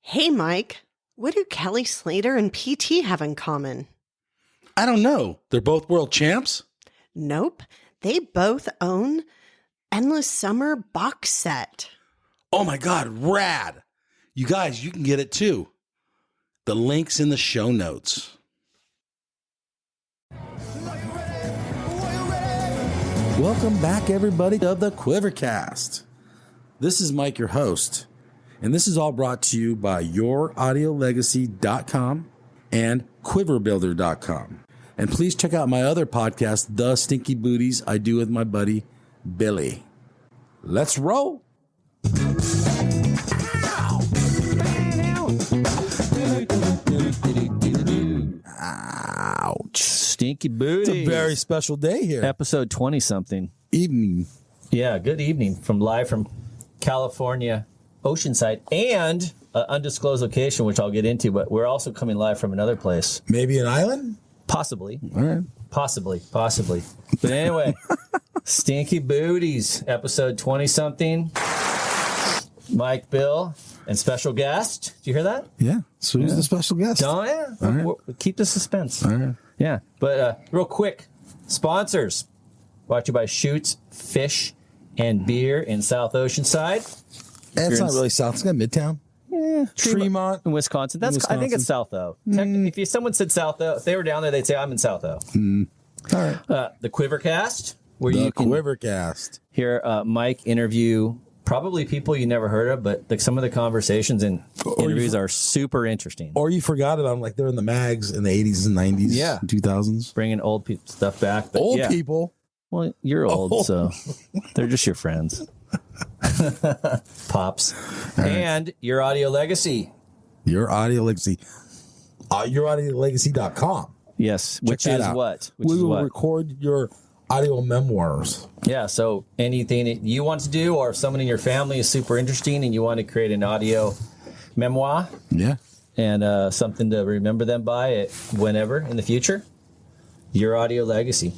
Hey, Mike, what do Kelly Slater and PT have in common? I don't know. They're both world champs? Nope, they both own Endless Summer box set. Oh my God, rad. You guys, you can get it too. The link's in the show notes. Welcome back, everybody, to the QuiverCast. This is Mike, your host, and this is all brought to you by YourAudioLegacy.com and QuiverBuilder.com. And please check out my other podcast, The Stinky Booties, I do with my buddy, Billy. Let's roll. Ouch. Stinky booties. It's a very special day here. Episode 20-something. Evening. Yeah, good evening live from California, Oceanside, and an undisclosed location, which I'll get into, but we're also coming live from another place. Maybe an island? Possibly. All right. Possibly. But anyway, Stinky Booties, episode 20-something. Mike, Bill, and special guest. Did you hear that? Yeah. So who's the special guest? Don't, yeah. All right. We'll keep the suspense. All right. Yeah. But real quick, sponsors. Brought to you by Shoots Fish and Beer in South Oceanside. It's not really south. It's got Midtown. Yeah, Tremont. in Wisconsin. I think it's South though. If someone said South though, if they were down there, they'd say I'm in South though. All right. The QuiverCast, where The you can QuiverCast. hear Mike interview probably people you never heard of, but some of the conversations and interviews are super interesting. Or you forgot about them, like they're in the mags in the 80s and 90s, Yeah. and 2000s. Bringing old people stuff back. But Old yeah. people. Well, you're old, so they're just your friends. Pops. Right. And Your Audio Legacy. Your Audio Legacy. YourAudioLegacy.com. Yes, Check which that is out. what? We will record your audio memoirs. Yeah, so anything that you want to do, or if someone in your family is super interesting and you want to create an audio memoir Yeah. and something to remember them by whenever in the future, Your Audio Legacy.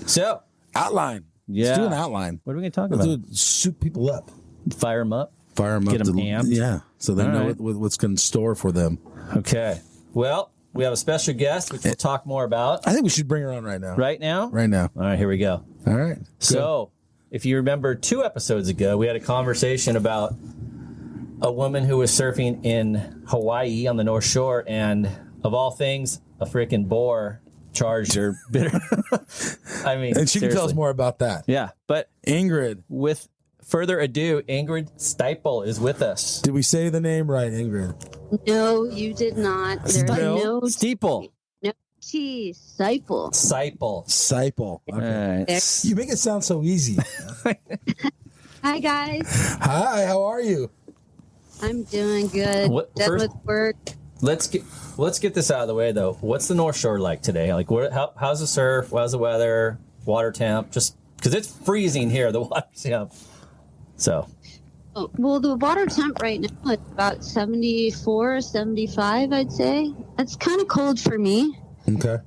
So, Outline. yeah. Let's do an outline. What are we going to talk Let's about? do it. Soup people up. Fire them up? Fire them Get up. them amped? Yeah. So they All know right. what's going to store for them. Okay. Well, we have a special guest, which we'll talk more about I think we should bring her on right now. right now. Right now. All right, here we go. All right. So, if you remember 2 episodes ago, we had a conversation about a woman who was surfing in Hawaii on the North Shore, and of all things, a freaking boar charged her bitter. I mean, And she can tell us seriously. more about that. Yeah, but Ingrid. with further ado, Ingrid Seiple is with us. Did we say the name right, Ingrid? No, you did not. There's no Steeple. T. Seiple. Seiple. Seiple. Okay. All right. You make it sound so easy. Hi, guys. Hi, how are you? I'm doing good. What- Done first- with work. Let's get this out of the way, though. What's the North Shore like today? Like, how's the surf? How's the weather? Water temp? Just because it's freezing here, the water temp. So, Oh, well, the water temp right now is about 74, 75, I'd say. That's kind of cold for me. Okay.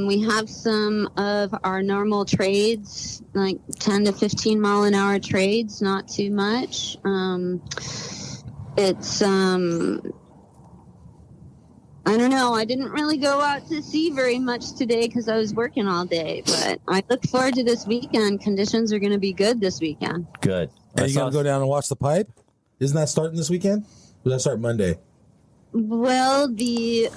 We have some of our normal trades, like 10 to 15 mile an hour trades, not too much. I don't know. I didn't really go out to sea very much today because I was working all day, but I look forward to this weekend. Conditions are going to be good this weekend. good. Are you going to go down and watch the pipe? Isn't that starting this weekend? Or does that start Monday? Well, the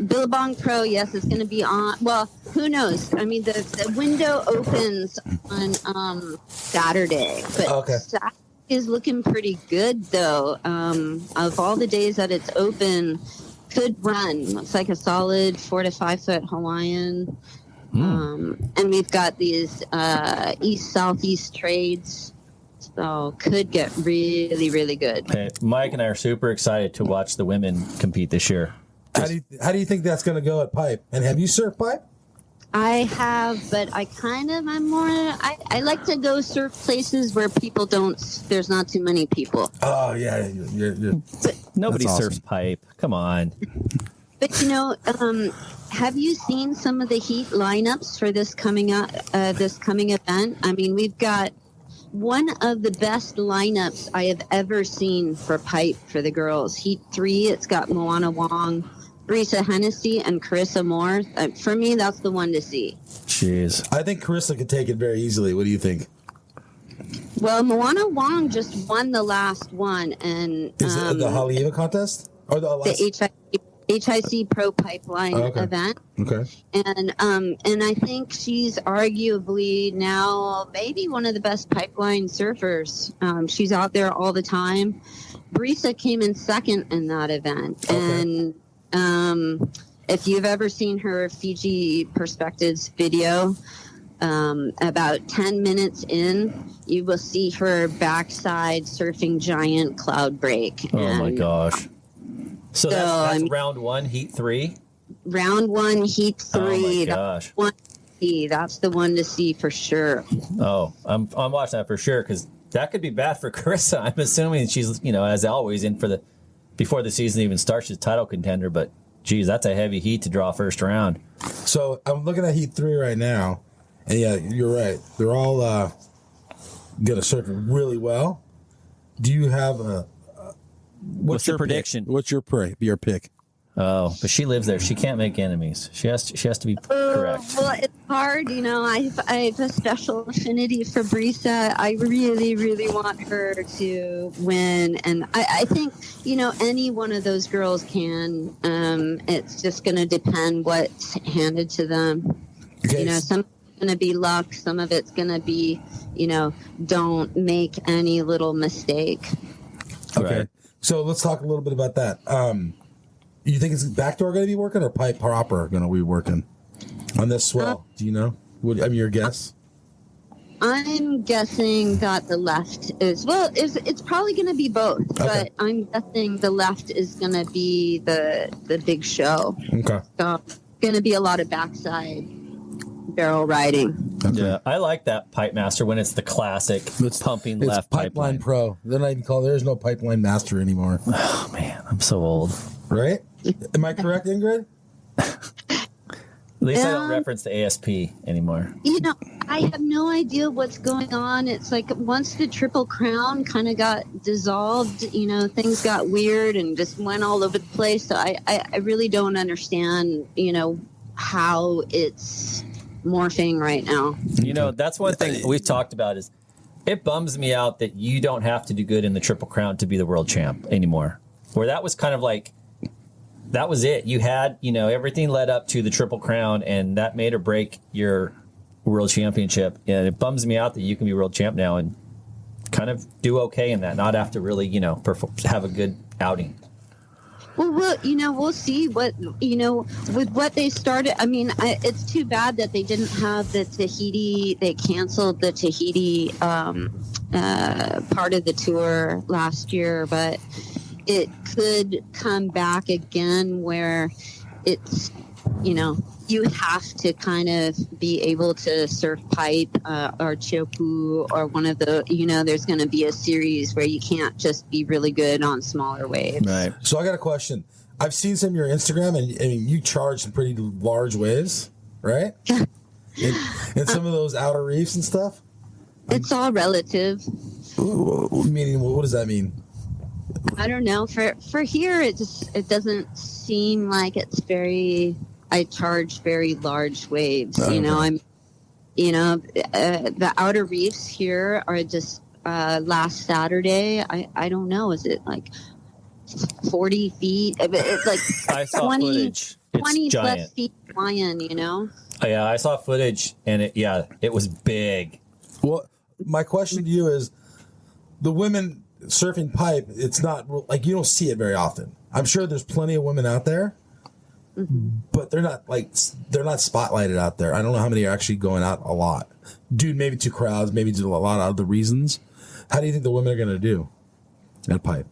Billabong Pro, yes, it's going to be on. Well, who knows? I mean, the window opens on Saturday, but Okay. Saturday is looking pretty good, though. Of all the days that it's open, could run. Looks like a solid 4 to 5 foot Hawaiian. And we've got these east-southeast trades. So could get really, really good. Hey, Mike and I are super excited to watch the women compete this year. How do you think that's going to go at pipe? And have you surfed pipe? I have, but I'm more, I like to go surf places where people there's not too many people. Oh, yeah. You're Nobody That's surfs awesome. pipe. Come on. But have you seen some of the heat lineups for this coming event? I mean, we've got one of the best lineups I have ever seen for pipe for the girls. Heat 3, it's got Moana Wong, Brisa Hennessy, and Carissa Moore. For me, that's the one to see. Jeez. I think Carissa could take it very easily. What do you think? Well, Moana Wong just won the last one, and Is it the Haleiwa contest or the last? HIC Pro Pipeline event. Okay. And I think she's arguably now maybe one of the best pipeline surfers. She's out there all the time. Brisa came in second in that event. Okay. And if you've ever seen her Fiji Perspectives video, about 10 minutes in, you will see her backside surfing giant cloud break. Oh my gosh. So that's round 1, heat 3? Round 1, heat 3. Oh my gosh. That's the one to see for sure. Oh, I'm watching that for sure, because that could be bad for Carissa. I'm assuming she's, as always, in for before the season even starts, she's title contender, but geez, that's a heavy heat to draw first round. So I'm looking at heat 3 right now, and yeah, you're right. They're all going to surf really well. Do you have What's your prediction? What's your pick? Oh, but she lives there. She can't make enemies. She has to be correct. Well, it's hard. I have a special affinity for Brisa. I really, really want her to win. And I think, any one of those girls can. It's just going to depend what's handed to them. Okay. Some going to be luck. Some of it's going to be, don't make any little mistake. Okay. Right. So let's talk a little bit about that. You think it's backdoor going to be working or pipe proper going to be working on this swell? Do you know? Your guess? I'm guessing that the left is, it's probably going to be both, but I'm guessing the left is going to be the big show. Okay. So it's going to be a lot of backside barrel riding. Okay. Yeah, I like that Pipe Master when it's the classic pumping left it's Pipeline Pro. They're not even called. There's no Pipeline Master anymore. Oh man, I'm so old. Right? Am I correct, Ingrid? At least I don't reference the ASP anymore. I have no idea what's going on. It's like once the Triple Crown kind of got dissolved, things got weird and just went all over the place. So I really don't understand, how it's morphing right now. That's one thing we've talked about is it bums me out that you don't have to do good in the Triple Crown to be the world champ anymore. Where that was kind of like, that was it. You had, everything led up to the Triple Crown, and that made or break your world championship. And it bums me out that you can be world champ now and kind of do okay in that, not have to really, have a good outing. Well, we'll see what, with what they started. I mean, it's too bad that they didn't have the Tahiti. They canceled the Tahiti part of the tour last year, but it could come back again where it's, you have to kind of be able to surf pipe or chopu or one of the, there's going to be a series where you can't just be really good on smaller waves. Right. So I got a question. I've seen some of your Instagram, and you charge some pretty large waves, right? and some of those outer reefs and stuff. It's all relative. Meaning, what does that mean? I don't know. For here, it doesn't seem like it's very. I charge very large waves. Okay. The outer reefs here are just last Saturday. I don't know. Is it like 40 feet? It's like I saw 20, footage. It's 20 giant. plus feet flying. Yeah, I saw footage, and it was big. Well, my question to you is, the women surfing pipe, it's not like you don't see it very often. I'm sure there's plenty of women out there, but they're not spotlighted out there. I don't know how many are actually going out a lot. Dude, maybe to crowds, maybe to a lot of other reasons. How do you think the women are going to do at pipe?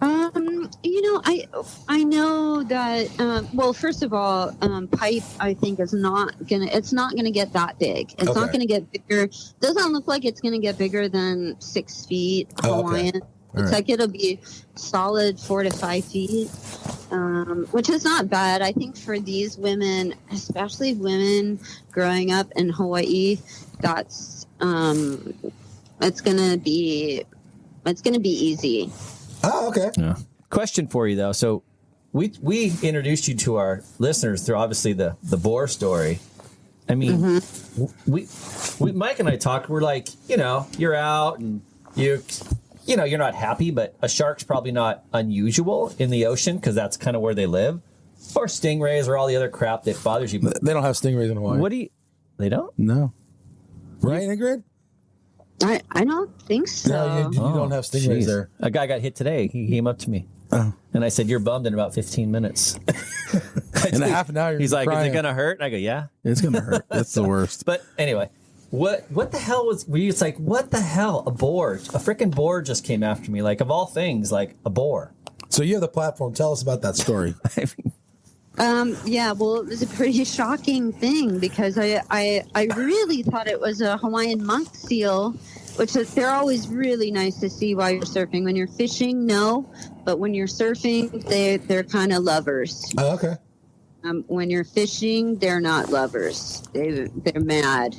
I know that. Well, first of all, pipe I think it's not gonna get that big. It's not gonna get bigger. Doesn't look like it's gonna get bigger than 6 feet Hawaiian. It's like it'll be solid 4 to 5 feet, which is not bad. I think for these women, especially women growing up in Hawaii, that's it's gonna be easy. Oh, okay. Yeah. Question for you though. So we introduced you to our listeners through obviously the Boar story. I mean, we Mike and I talked. We're like, you're out and you're not happy, but a shark's probably not unusual in the ocean because that's kind of where they live, or stingrays or all the other crap that bothers you. They don't have stingrays in Hawaii. They don't? No. Right, Ingrid? I don't think so. No, you don't have stingrays there. A guy got hit today. He came up to me. And I said, "You're bummed in about 15 minutes." In a half an hour, he's like, crying. "Is it going to hurt?" And I go, "Yeah." It's going to hurt. That's the worst. But anyway, what the hell were you? It's like, what the hell? A freaking boar just came after me. Like, of all things, like a boar. So you have the platform. Tell us about that story. Yeah, well, it was a pretty shocking thing because I really thought it was a Hawaiian monk seal, which is, they're always really nice to see while you're surfing. When you're fishing, no, but when you're surfing, they're kind of lovers. Oh, okay. When you're fishing, they're not lovers. They're mad.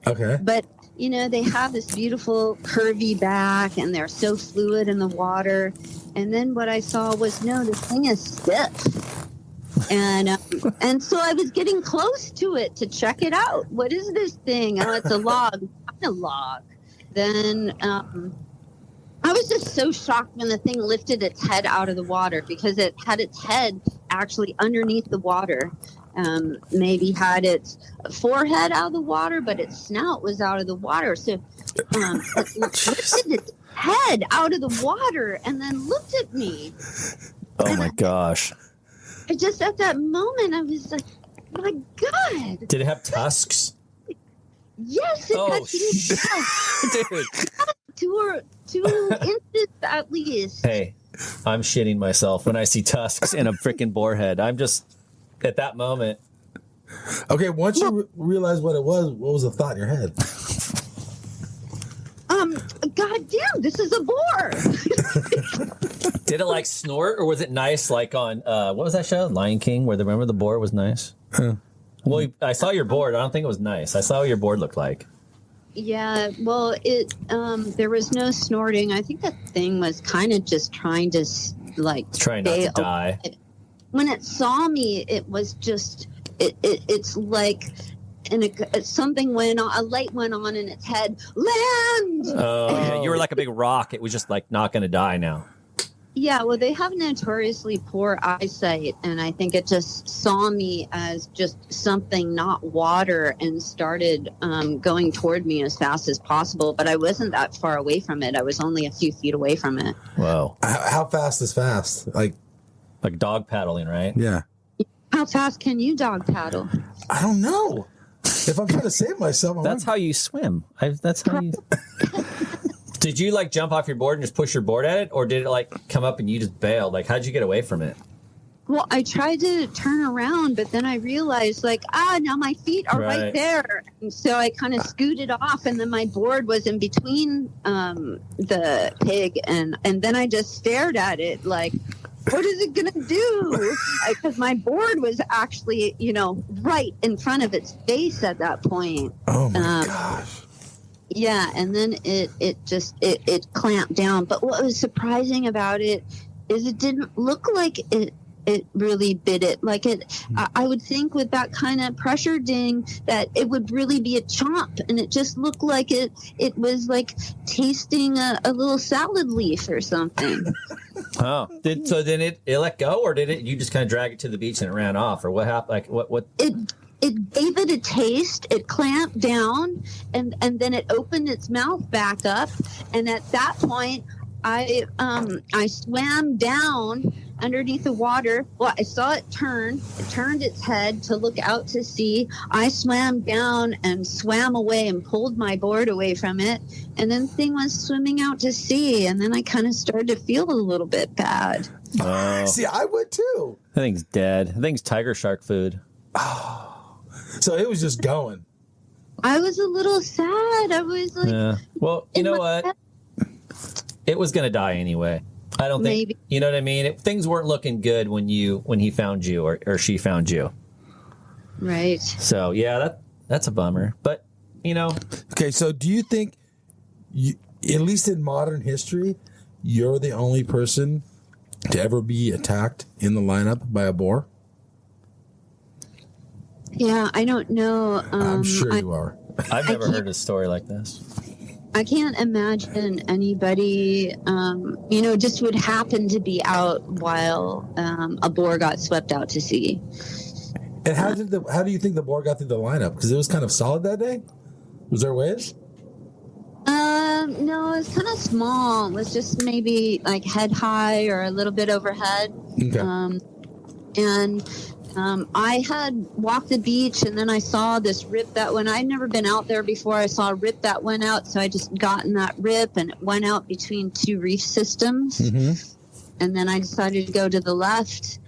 Okay. But they have this beautiful curvy back, and they're so fluid in the water. And then what I saw was, no, this thing is stiff. And so I was getting close to it to check it out. What is this thing? Oh, it's a log. Not a log. Then I was just so shocked when the thing lifted its head out of the water, because it had its head actually underneath the water. Maybe had its forehead out of the water, but its snout was out of the water. So it lifted its head out of the water and then looked at me. Oh my gosh. I just, at that moment, I was like, my God. Did it have tusks? Yes, it had Dude. 2 inches at least. Hey, I'm shitting myself when I see tusks in a freaking boar head. I'm just, at that moment. Okay, once you realized what it was, what was the thought in your head? God damn, this is a boar. Did it like snort, or was it nice like on, what was that show? Lion King, where remember the boar was nice? Well, I saw your board. I don't think it was nice. I saw what your board looked like. Yeah, well, there was no snorting. I think that thing was kind of just trying to trying not to die. When it saw me, it was just it's like, and something went on. A light went on in its head. Land. Oh, yeah, you were like a big rock. It was just like not going to die now. Yeah, well, they have notoriously poor eyesight, and I think it just saw me as just something not water and started going toward me as fast as possible. But I wasn't that far away from it. I was only a few feet away from it. Whoa. How fast is fast? Like dog paddling, right? Yeah. How fast can you dog paddle? I don't know. If I'm trying to save myself, that's how you swim. That's how you... Did you like jump off your board and just push your board at it, or did it like come up and you just bailed? Like, how'd you get away from it? Well, I tried to turn around, but then I realized now my feet are right there. And so I kind of scooted off, and then my board was in between the pig, and then I just stared at it like, what is it going to do? Because my board was actually, right in front of its face at that point. Oh my gosh. Yeah, and then it clamped down. But what was surprising about it is it didn't look like it really bit it. Like I would think with that kind of pressure ding that it would really be a chomp, and it just looked like it was like tasting a little salad leaf or something. Oh, so then it let go, or did you just kind of drag it to the beach and it ran off, or what happened? Like what? It gave it a taste. It clamped down, and then it opened its mouth back up. And at that point, I swam down underneath the water. Well, I saw it turn. It turned its head to look out to sea. I swam down and swam away and pulled my board away from it. And then the thing was swimming out to sea. And then I kind of started to feel a little bit bad. Oh. See, I would too. That thing's dead. That thing's tiger shark food. Oh. So it was just going. I was a little sad. I was like... Yeah. Well, you know what? It was going to die anyway. I don't think... Maybe. You know what I mean? Things weren't looking good when he found you or she found you. Right. So, yeah, that's a bummer. But, Okay, so do you think at least in modern history, you're the only person to ever be attacked in the lineup by a boar. Yeah, I don't know. I'm sure you are. I've never heard a story like this. I can't imagine anybody, just would happen to be out while a boar got swept out to sea. And how do you think the boar got through the lineup? Because it was kind of solid that day. Was there waves? No, it was kind of small. It was just maybe like head high or a little bit overhead. Okay. I had walked the beach, and then I saw this rip that went. I'd never been out there before. I saw a rip that went out, so I just got in that rip, and it went out between two reef systems. Mm-hmm. And then I decided to go to the left,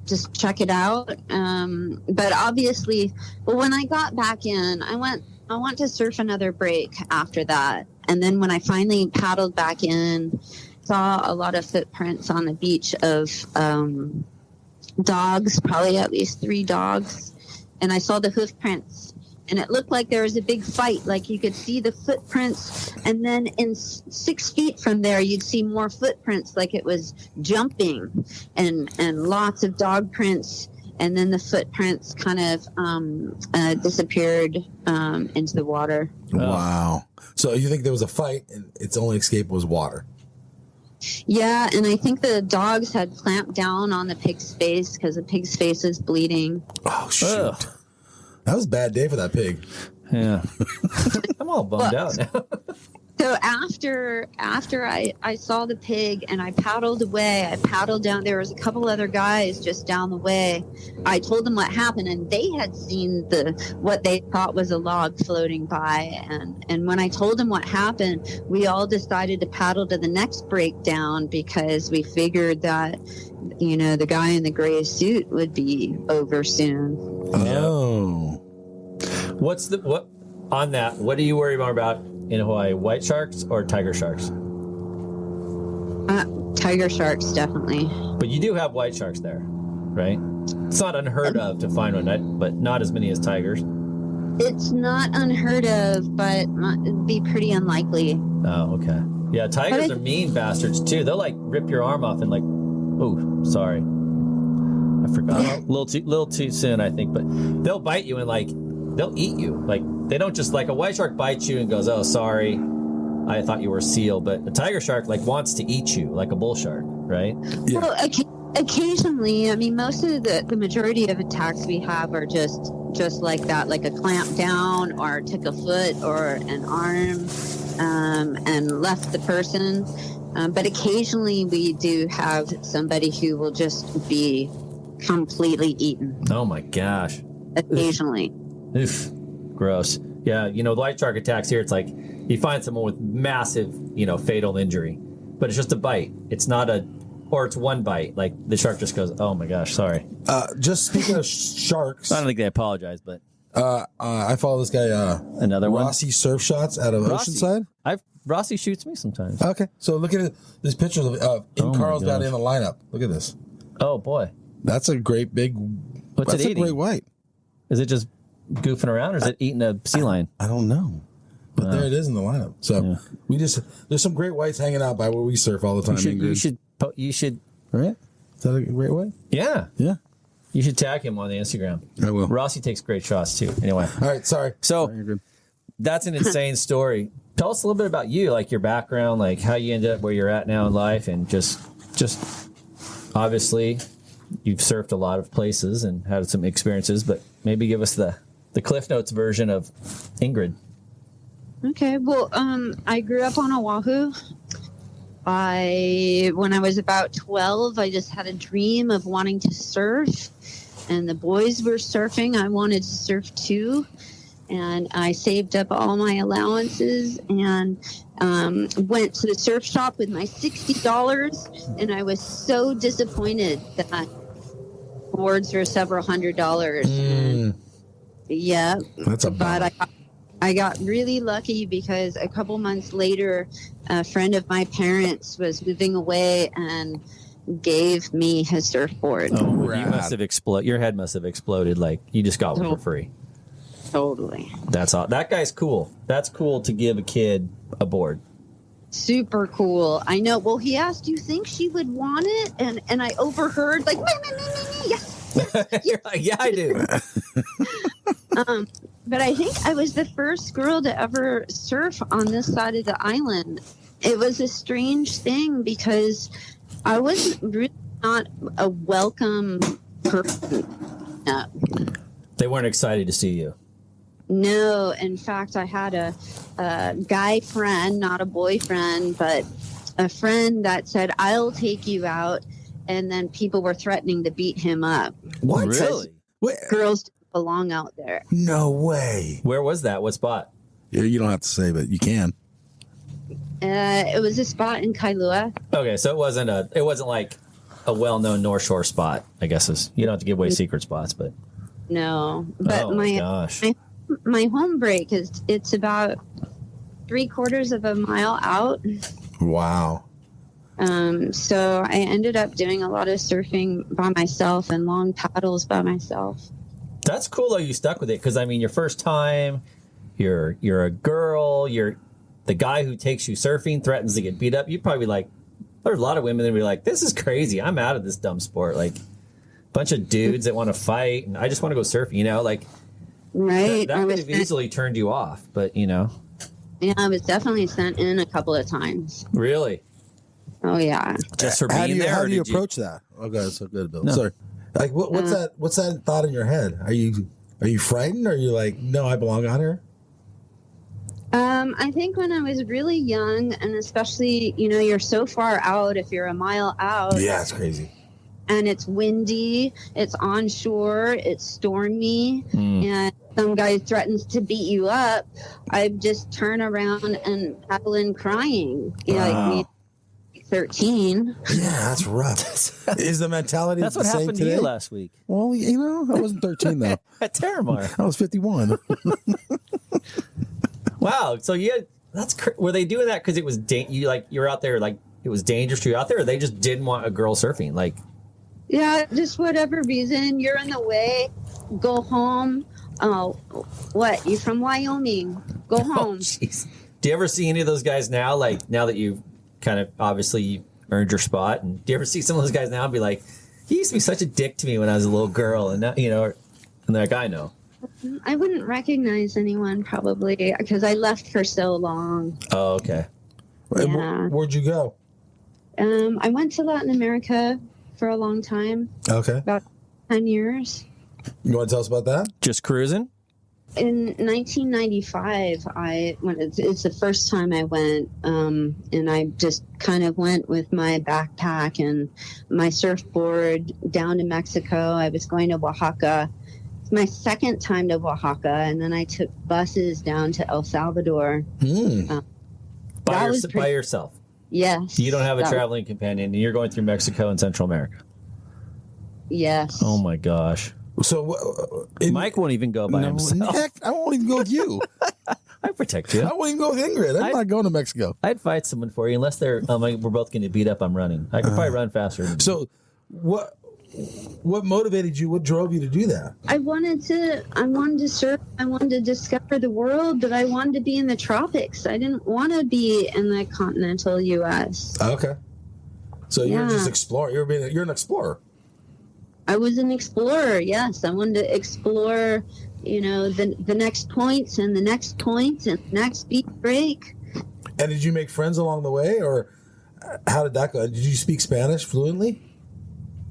just check it out. But obviously, when I got back in, I want to surf another break after that. And then when I finally paddled back in, saw a lot of footprints on the beach of dogs, probably at least 3 dogs. And I saw the hoof prints, and it looked like there was a big fight. Like you could see the footprints, and then in 6 feet from there, you'd see more footprints, like it was jumping, and lots of dog prints. And then the footprints kind of disappeared into the water. Wow. So you think there was a fight, and its only escape was water? Yeah, and I think the dogs had clamped down on the pig's face because the pig's face is bleeding. Oh, shoot. Ugh. That was a bad day for that pig. Yeah. I'm all bummed out now. So after I saw the pig and I paddled away, I paddled down. There was a couple other guys just down the way. I told them what happened, and they had seen what they thought was a log floating by. And when I told them what happened, we all decided to paddle to the next breakdown because we figured that, the guy in the gray suit would be over soon. Oh. What do you worry more about in Hawaii, white sharks or tiger sharks? Tiger sharks, definitely. But you do have white sharks there, right? It's not unheard of to find one, right? But not as many as tigers. It's not unheard of, but it'd be pretty unlikely. Oh, okay. Yeah, tigers are mean bastards too. They'll like rip your arm off and like, oh, sorry, I forgot. A little too soon, I think. But they'll bite you and like they'll eat you. Like they don't just like a white shark bites you and goes, oh, sorry, I thought you were a seal. But a tiger shark like wants to eat you like a bull shark, right? Yeah. Well, occasionally, I mean, most of the majority of attacks we have are just like that, like a clamp down or took a foot or an arm and left the person. But occasionally we do have somebody who will just be completely eaten. Oh my gosh. Occasionally. Oof. Gross. Yeah, the white shark attacks here, it's like you find someone with massive, fatal injury. But it's just a bite. It's not or it's one bite. Like the shark just goes, oh my gosh, sorry. Just speaking of sharks, I don't think they apologize, but I follow this guy, another one. Rossi Surf Shots out of Oceanside. Rossi shoots me sometimes. Okay, so look at this picture of in Carlsbad in the lineup. Look at this. Oh boy, that's a great big. What's that's it a eating? Great white. Is it just goofing around, or is it eating a sea lion? I don't know, but there it is in the lineup. So there's some great whites hanging out by where we surf all the time. You should. Right? Is that a great white? Yeah. Yeah. You should tag him on the Instagram. I will. Rossi takes great shots too. Anyway. All right. Sorry. So that's an insane story. Tell us a little bit about you, like your background, like how you ended up where you're at now in life, and just obviously you've surfed a lot of places and had some experiences, but maybe give us the Cliff Notes version of Ingrid. Okay. Well, I grew up on Oahu. When I was about 12, I just had a dream of wanting to surf, and the boys were surfing. I wanted to surf too, and I saved up all my allowances and went to the surf shop with my $60, and I was so disappointed that boards were several $100s. And, yeah, that's a bummer. But I got really lucky because a couple months later, a friend of my parents was moving away and gave me his surfboard. Oh, you must have exploded. Your head must have exploded. Like you just got one for free. Totally. That's all. That guy's cool. That's cool to give a kid a board. super cool. I know. Well, he asked, "Do you think she would want it?" And I overheard like, yes. You're like, yeah, I do. But I think I was the first girl to ever surf on this side of the island. It was a strange thing because I was really not a welcome person. They weren't excited to see you. No, in fact, I had a guy friend, not a boyfriend, but a friend that said, "I'll take you out," and then people were threatening to beat him up. What? Really? Girls don't belong out there. No way. Where was that? What spot? Yeah, you don't have to say, but you can. It was a spot in Kailua. Okay, so it wasn't like a well-known North Shore spot. I guess you don't have to give away secret spots, but No, but oh my gosh. my home break it's about 3/4 of a mile out. Wow. So I ended up doing a lot of surfing by myself and long paddles by myself. That's cool though. You stuck with it because I mean, your first time, you're a girl. You're the guy who takes you surfing threatens to get beat up. You'd probably be like, there's a lot of women that would be like, "This is crazy. I'm out of this dumb sport." Like, bunch of dudes that want to fight, and I just want to go surfing. You know, like Right. that could have easily turned you off, but you know, Yeah, I was definitely sent in a couple of times. really, Oh yeah. just for How being do you, there. how or do you did approach that? Okay, so good, Bill. No. Sorry. Like, what's that? What's that thought in your head? Are you frightened? Or are you like, no, I belong out here? I think when I was really young, and especially, you're so far out if you're a mile out. Yeah, it's crazy. And it's windy, it's onshore, it's stormy, and some guy threatens to beat you up, I just turn around and paddle in crying. Wow. Like 13. Yeah, that's rough. Is the mentality That's the what same happened today? to you last week Well, I wasn't 13 though. at Terramar. I was 51. Wow. So were they doing that because it was you're out there like it was dangerous to you out there, or they just didn't want a girl surfing? Like, Yeah, just whatever reason, you're in the way, go home. Oh, what? You from Wyoming? Go oh home. jeez. Do you ever see any of those guys now? Like now that you've kind of obviously earned your spot, and do you ever see some of those guys now and be like, "He used to be such a dick to me when I was a little girl," and now, and they're like, "I know." I wouldn't recognize anyone probably because I left for so long. Oh, okay. Yeah. Where'd you go? I went to Latin America for a long time, Okay. about 10 years. You want to tell us about that? Just cruising? In 1995, it's the first time I went, and I just kind of went with my backpack and my surfboard down to Mexico. I was going to Oaxaca. It's my second time to Oaxaca, and then I took buses down to El Salvador. By was yourself? Yes. You don't have a that- traveling companion, and you're going through Mexico and Central America. Yes. Oh my gosh. So, Mike won't even go by himself. Heck, I won't even go with you. I protect you. I won't even go with Ingrid. I'm not going to Mexico. I'd fight someone for you unless they're we're both going to beat up. I'm running. I could probably run faster. Than you. so what motivated you? What drove you to do that? I wanted to surf. I wanted to discover the world, but I wanted to be in the tropics. I didn't want to be in the continental U.S. Okay. So you're Yeah. just exploring. You're an explorer. I was an explorer. Yes, I wanted to explore, the next points and the next points and the next beach break. And did you make friends along the way, or how did that go? Did you speak Spanish fluently?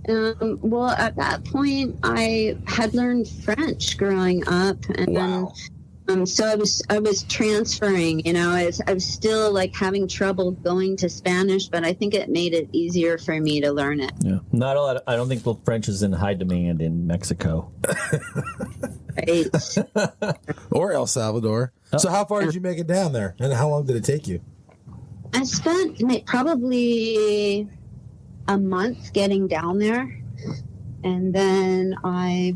Well, at that point, I had learned French growing up, and Wow. so I was transferring. I was still like having trouble going to Spanish, but I think it made it easier for me to learn it. Yeah, not a lot. I don't think French is in high demand in Mexico. Right? Or El Salvador. So how far did you make it down there, and how long did it take you? I spent probably a month getting down there, and then I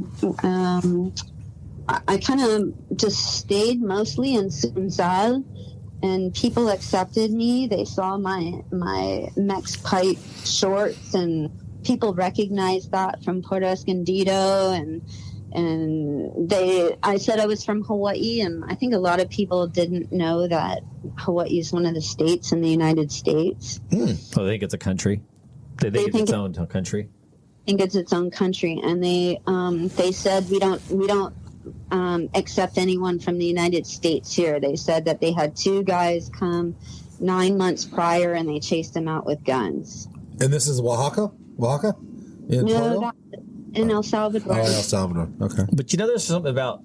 kind of just stayed mostly in Sunsal, and people accepted me. They saw my Mex pipe shorts, and people recognized that from Puerto Escondido, and I said I was from Hawaii, and I think a lot of people didn't know that Hawaii is one of the states in the United States. Oh, they think it's a country. They think it's its own country. I think it's its own country, and they said we don't accept anyone from the United States here. They said that they had 2 guys come 9 months prior, and they chased them out with guns. And this is Oaxaca? In Puerto? In El Salvador. Oh, El Salvador. Okay. But there's something about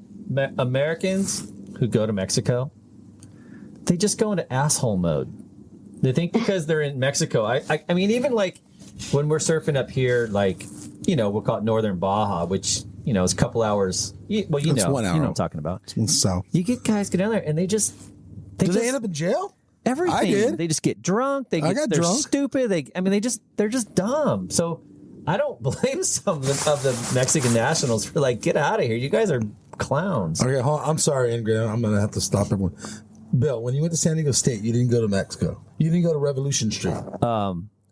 Americans who go to Mexico. They just go into asshole mode. They think because they're in Mexico. I mean, even like when we're surfing up here, like, we'll call it Northern Baja, which, is a couple hours. Well, It's 1 hour. You know what I'm talking about. It's south. You get guys get down there and they Did they end up in jail? everything. I did. They just get drunk. They're drunk. stupid. They're just dumb. So I don't blame some of the Mexican nationals for like, get out of here. You guys are clowns. Okay, hold on. I'm sorry, Ingrid. I'm going to have to stop everyone. Bill, when you went to San Diego State, you didn't go to Mexico. You didn't go to Revolution Street.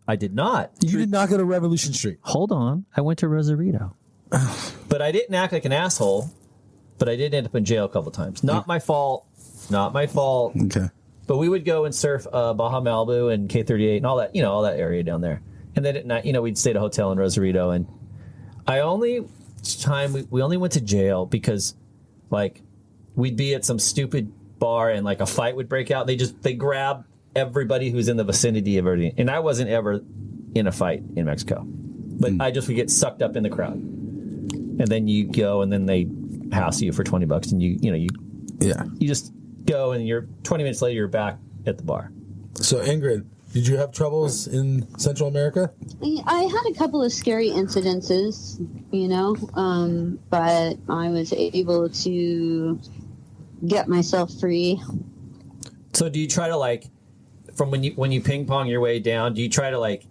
I did not. You did not go to Revolution Street. Hold on. I went to Rosarito. But I didn't act like an asshole, but I did end up in jail a couple times. Not my fault. Not my fault. Okay. But we would go and surf Baja Malibu and K38 and all that, all that area down there. And then at night, we'd stay at a hotel in Rosarito. And we only went to jail because, like, we'd be at some stupid bar and like a fight would break out. They grab everybody who's in the vicinity of everything. And I wasn't ever in a fight in Mexico, but I just would get sucked up in the crowd. And then you go, and then they house you for $20, and you just go, and you're 20 minutes later you're back at the bar. So Ingrid, did you have troubles in Central America? I had a couple of scary incidences, but I was able to get myself free. So do you try to, like, from when you ping pong your way down, do you try to like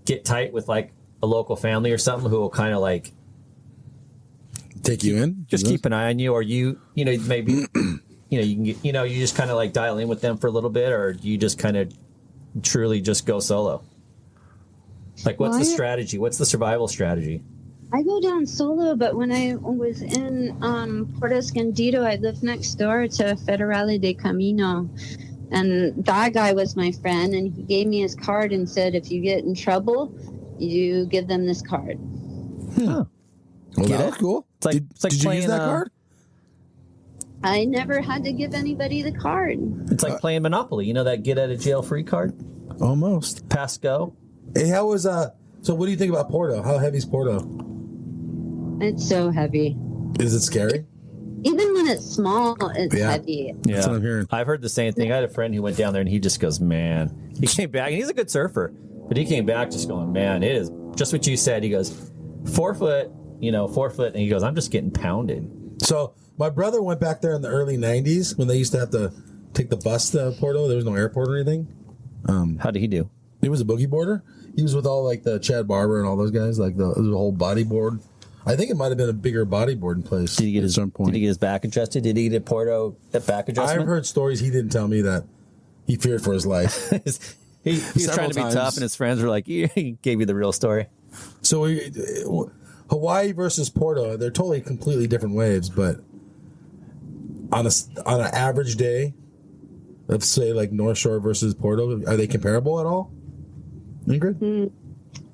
get tight with like a local family or something who will kind of like Take you in? just keep an eye on you, or maybe you can get, you just kind of like dial in with them for a little bit, or do you just kind of truly just go solo? Like, what's the strategy? What's the survival strategy? I go down solo, but when I was in Puerto Escondido, I lived next door to Federale de Camino. And that guy was my friend, and he gave me his card and said, if you get in trouble, you give them this card. Oh. Well, that was cool. It's like, Did you playing use that card? I never had to give anybody the card. It's like playing Monopoly. That get out of jail free card? Almost. Pass go? Hey, how was so what do you think about Porto? How heavy is Porto? It's so heavy. Is it scary? Even when it's small, it's Yeah. heavy. That's what I'm hearing. I've heard the same thing. I had a friend who went down there and he just goes, man. He came back, and he's a good surfer, but he came back just going, man, it is just what you said. He goes, 4 foot, 4 foot, and he goes, I'm just getting pounded. So my brother went back there in the early 90s when they used to have to take the bus to Porto. There was no airport or anything. How did he do? He was a boogie boarder. He was with all like the Chad Barber and all those guys, like the whole bodyboard. I think it might have been a bigger bodyboarding place. Did he get At some point. Did he get his back adjusted? Did he get a Porto back adjustment? I've heard stories. He didn't tell me that he feared for his life. he was trying to be times. tough, and his friends were like, he gave you the real story. So Hawaii versus Porto, they're totally completely different waves, but on an average day, let's say like North Shore versus Porto, are they comparable at all? Ingrid?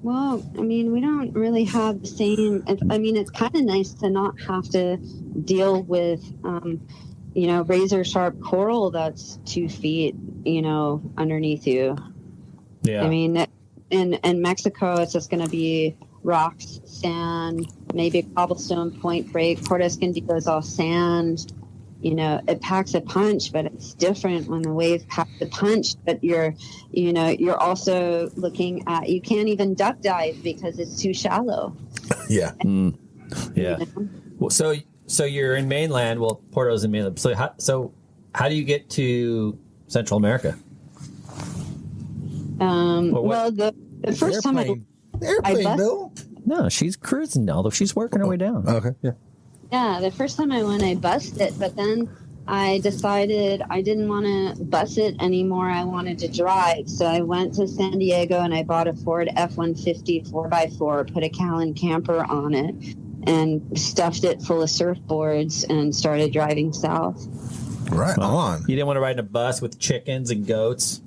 Well, we don't really have the same. It's kind of nice to not have to deal with, razor sharp coral that's 2 feet, underneath you. Yeah. In Mexico, it's just going to be rocks, sand, maybe a cobblestone point break. Puerto Escondido is all sand. It packs a punch, but it's different when the wave packs a punch. But you're also looking at, you can't even duck dive because it's too shallow. Yeah. Yeah. Well, so you're in mainland. Well, Porto's in mainland. So how do you get to Central America? The first time Airplane, Bill. No, she's cruising, although she's working her way down. Okay, yeah. Yeah, the first time I went, I bussed it, but then I decided I didn't want to bus it anymore. I wanted to drive. So I went to San Diego and I bought a Ford F-150 4x4, put a Callan camper on it, and stuffed it full of surfboards and started driving south. Right on. You didn't want to ride in a bus with chickens and goats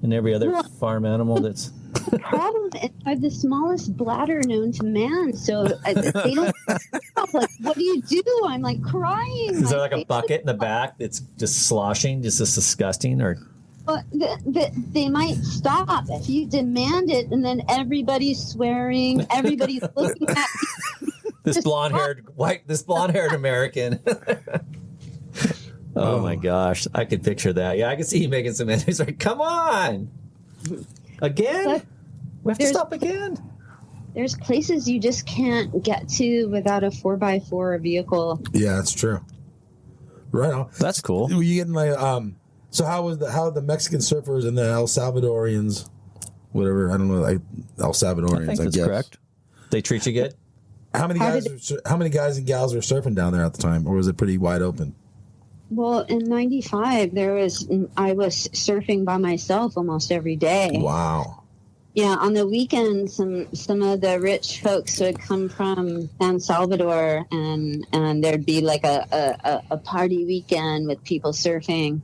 and every other farm animal that's... The problem is I have the smallest bladder known to man, so they don't. Like, what do you do? I'm like crying. Is there like a bucket in the back that's just sloshing, just as disgusting, or? They might stop if you demand it, and then everybody's swearing, everybody's looking at you. This blonde-haired American. Oh my gosh, I could picture that. Yeah, I could see you making some entries. Like, come on, again. We have to stop again. There's places you just can't get to without a 4x4 vehicle. Yeah, that's true. Right on. That's cool. Were you getting like so how the Mexican surfers and the El Salvadorians, whatever, I don't know, like El Salvadorians, I think that's guess. correct. They treat you good. How many guys and gals were surfing down there at the time, or was it pretty wide open? Well, in '95, I was surfing by myself almost every day. Wow. Yeah, on the weekends, some of the rich folks would come from San Salvador, and there'd be like a party weekend with people surfing,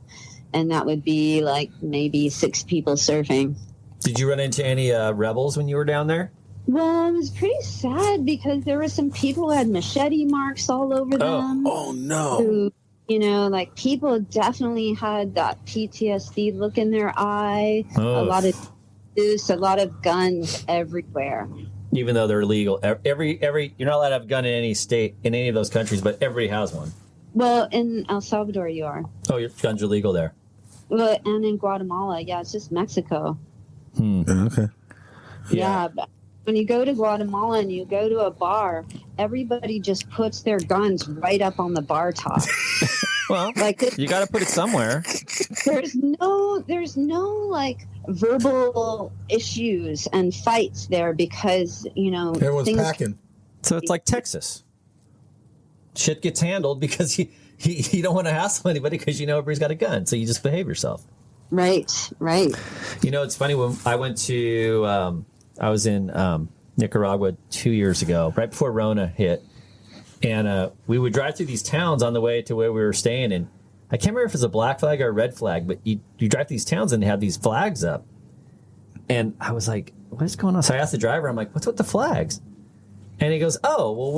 and that would be like maybe 6 people surfing. Did you run into any rebels when you were down there? Well, it was pretty sad because there were some people who had machete marks all over them. Oh no. Who, like people definitely had that PTSD look in their eye. Oh. A lot of guns everywhere. Even though they're illegal, every you're not allowed to have a gun in any state in any of those countries, but everybody has one. Well, in El Salvador, you are. Oh, your guns are legal there. Well, and in Guatemala, yeah, it's just Mexico. Okay. Yeah, but when you go to Guatemala and you go to a bar, everybody just puts their guns right up on the bar top. Well, like you got to put it somewhere. There's no like verbal issues and fights there because Everyone's packing. So it's like Texas. Shit gets handled because you don't want to hassle anybody because everybody's got a gun, so you just behave yourself. Right. It's funny when I went to I was in Nicaragua 2 years ago, right before Rona hit, and we would drive through these towns on the way to where we were staying, and I can't remember if it's a black flag or a red flag, but you drive these towns and they have these flags up. And I was like, what's going on? So I asked the driver, I'm like, what's with the flags? And he goes, oh, well,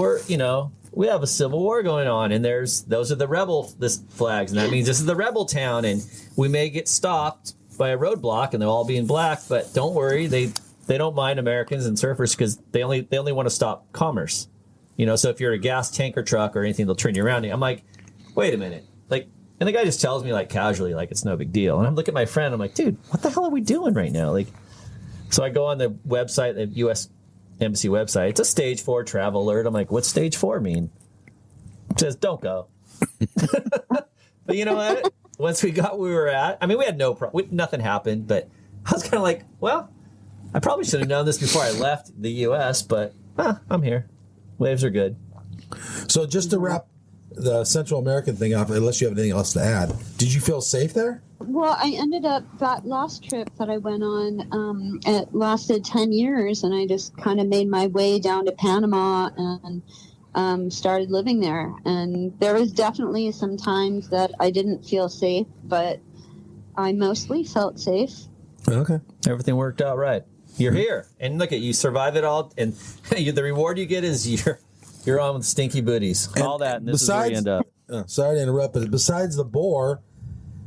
we have a civil war going on, and those are the rebel flags. And that means this is the rebel town, and we may get stopped by a roadblock and they'll all be in black, but don't worry, they don't mind Americans and surfers because they only want to stop commerce. So if you're a gas tanker truck or anything, they'll turn you around. I'm like, wait a minute. And the guy just tells me casually, it's no big deal. And I'm looking at my friend, I'm like, dude, what the hell are we doing right now? So I go on the website, the U.S. Embassy website. It's a stage 4 travel alert. I'm like, what's stage 4 mean? It says, don't go. But you know what? Once we got where we were at, we had no problem. Nothing happened, but I was kind of like, well, I probably should have known this before I left the U.S., but I'm here. Waves are good. So just to wrap the Central American thing off, unless you have anything else to add, did you feel safe there? Well, I ended up, that last trip that I went on, it lasted 10 years, and I just kind of made my way down to Panama and started living there. And there was definitely some times that I didn't feel safe, but I mostly felt safe. Okay. Everything worked out right. You're here, and look at you survive it all, and the reward you get is you're on with stinky booties, all that, and this is where you end up. Sorry to interrupt, but besides the boar,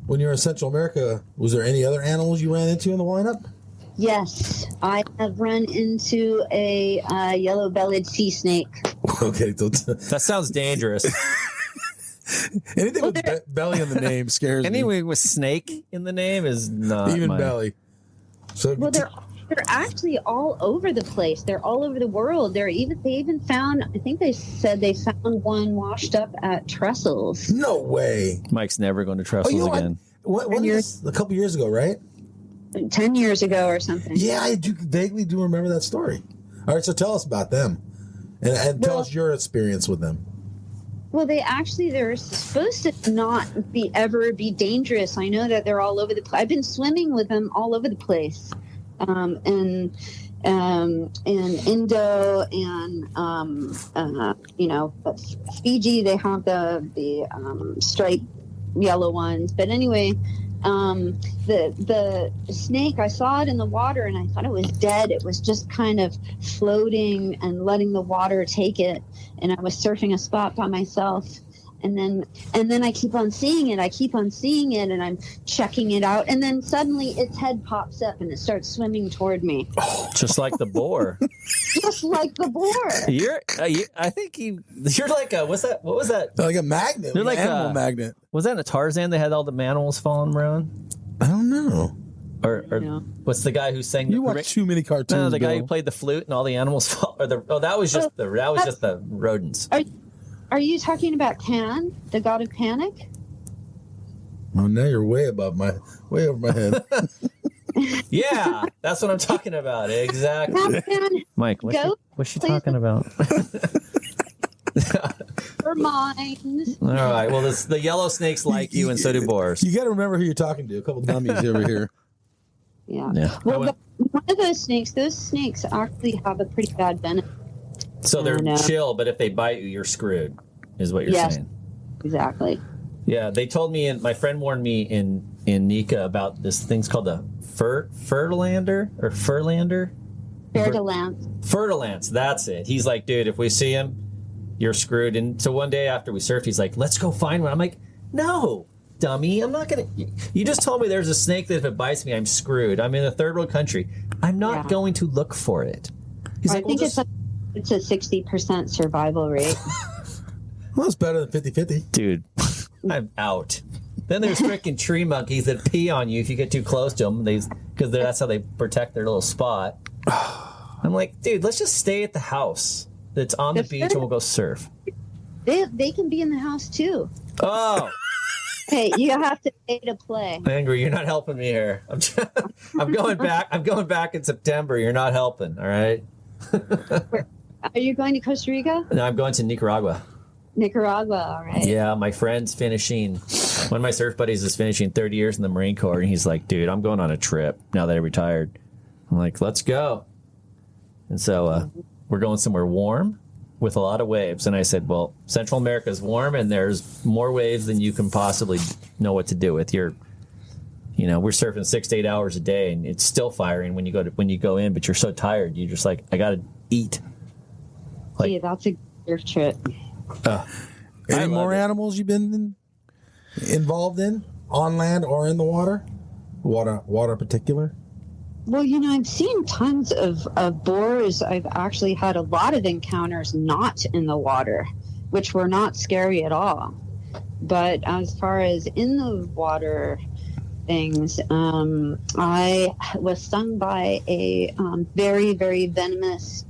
when you were in Central America, was there any other animals you ran into in the lineup? Yes, I have run into a yellow-bellied sea snake. Okay, that sounds dangerous. Anything with belly in the name scares me. Anything with snake in the name is not even belly. So well, they're actually all over the place. They're all over the world. They even found, I think they said they found one washed up at Trestles. No way. Mike's never going to Trestles again. What a couple years ago, right? 10 years ago or something. Yeah, I vaguely do remember that story. All right, so tell us about them. And tell us your experience with them. Well, they're supposed to not ever be dangerous. I know that they're all over the place. I've been swimming with them all over the place. In Indo and Fiji, they have the striped yellow ones. But anyway, the snake, I saw it in the water and I thought it was dead. It was just kind of floating and letting the water take it. And I was surfing a spot by myself. And then I keep on seeing it. And I'm checking it out. And then suddenly its head pops up and it starts swimming toward me. Just like the boar. Just like the boar. I think you're like a, what's that? What was that? Like a magnet. You're like an animal magnet. Was that in a Tarzan? They had all the animals falling around? I don't know. Or what's the guy who sang? You watch too many cartoons. No, the guy Bill. who played the flute and all the animals fall. That was just the rodents. Are you talking about Pan, the god of panic? Oh, now you're way over my head. Yeah, that's what I'm talking about. Exactly. Pan, Mike, what's she talking about? for mine. All right. Well, the yellow snakes like you, and so do boars. You got to remember who you're talking to. A couple dummies over here. Yeah. Well, one of those snakes actually have a pretty bad venom. So they're chill, but if they bite you, you're screwed, is what you're saying. Exactly. Yeah, they told me, and my friend warned me in Nika about this thing's called a Furlander. Fertilance, that's it. He's like, dude, if we see him, you're screwed. And so one day after we surfed, he's like, let's go find one. I'm like, no, dummy, I'm not going to. You just told me there's a snake that if it bites me, I'm screwed. I'm in a third world country. I'm not going to look for it. He's like, it's a 60% survival rate. Well, it's better than 50-50. Dude, I'm out. Then there's freaking tree monkeys that pee on you if you get too close to them. Because that's how they protect their little spot. I'm like, dude, let's just stay at the house that's on the beach and we'll go surf. They can be in the house too. Oh. Hey, you have to pay to play. Ingrid, you're not helping me here. I'm going back. I'm going back in September. You're not helping. All right. Are you going to Costa Rica? No, I'm going to Nicaragua. All right. Yeah, my friend's finishing. One of my surf buddies is finishing 30 years in the Marine Corps, and he's like, dude, I'm going on a trip now that I retired. I'm like, let's go. And so we're going somewhere warm with a lot of waves. And I said, well, Central America is warm, and there's more waves than you can possibly know what to do with. We're surfing 6 to 8 hours a day, and it's still firing when you go in, but you're so tired. You're just like, I got to eat. Yeah, that's a surf trip. Any more animals you've been involved in, on land or in the water? Water in particular? Well, I've seen tons of boars. I've actually had a lot of encounters not in the water, which were not scary at all. But as far as in the water things, I was stung by a very, very venomous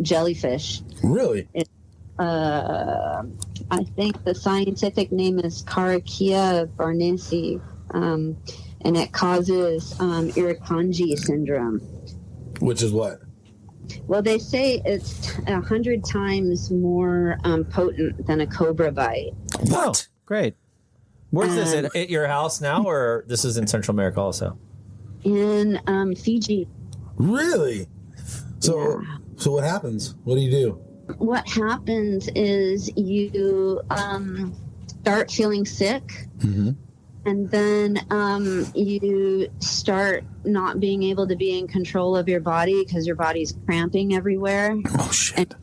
jellyfish. Really? I think the scientific name is Carakia barnesi, and it causes Irukandji syndrome. Which is what? Well, they say it's 100 times more potent than a cobra bite. What? Oh, great. Where's this? At your house now, or this is in Central America also? In Fiji. Really? So what happens? What do you do? What happens is you start feeling sick, Mm-hmm. and then you start not being able to be in control of your body because your body's cramping everywhere. Oh, shit. And it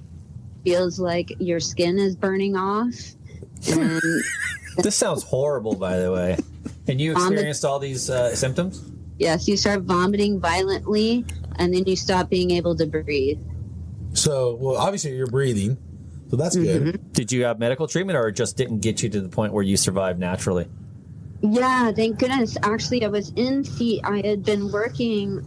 feels like your skin is burning off. And This sounds horrible, by the way. And you experienced all these symptoms? yes, you start vomiting violently, and then you stop being able to breathe. So, well, obviously you're breathing, so that's good. Did you have medical treatment, or it just didn't get you to the point where you survived naturally? Yeah, thank goodness. Actually, I was in I had been working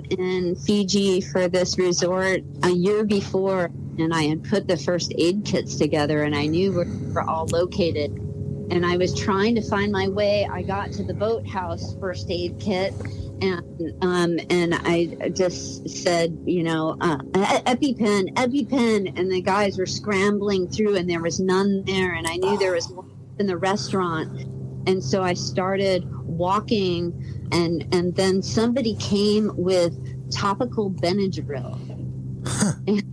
in Fiji for this resort a year before, and I had put the first aid kits together, and I knew where we were all located. And I was trying to find my way. I got to the boathouse first aid kit, and I just said, EpiPen, and the guys were scrambling through, and there was none there, and I knew there was one in the restaurant. And so I started walking, and then somebody came with topical Benadryl. And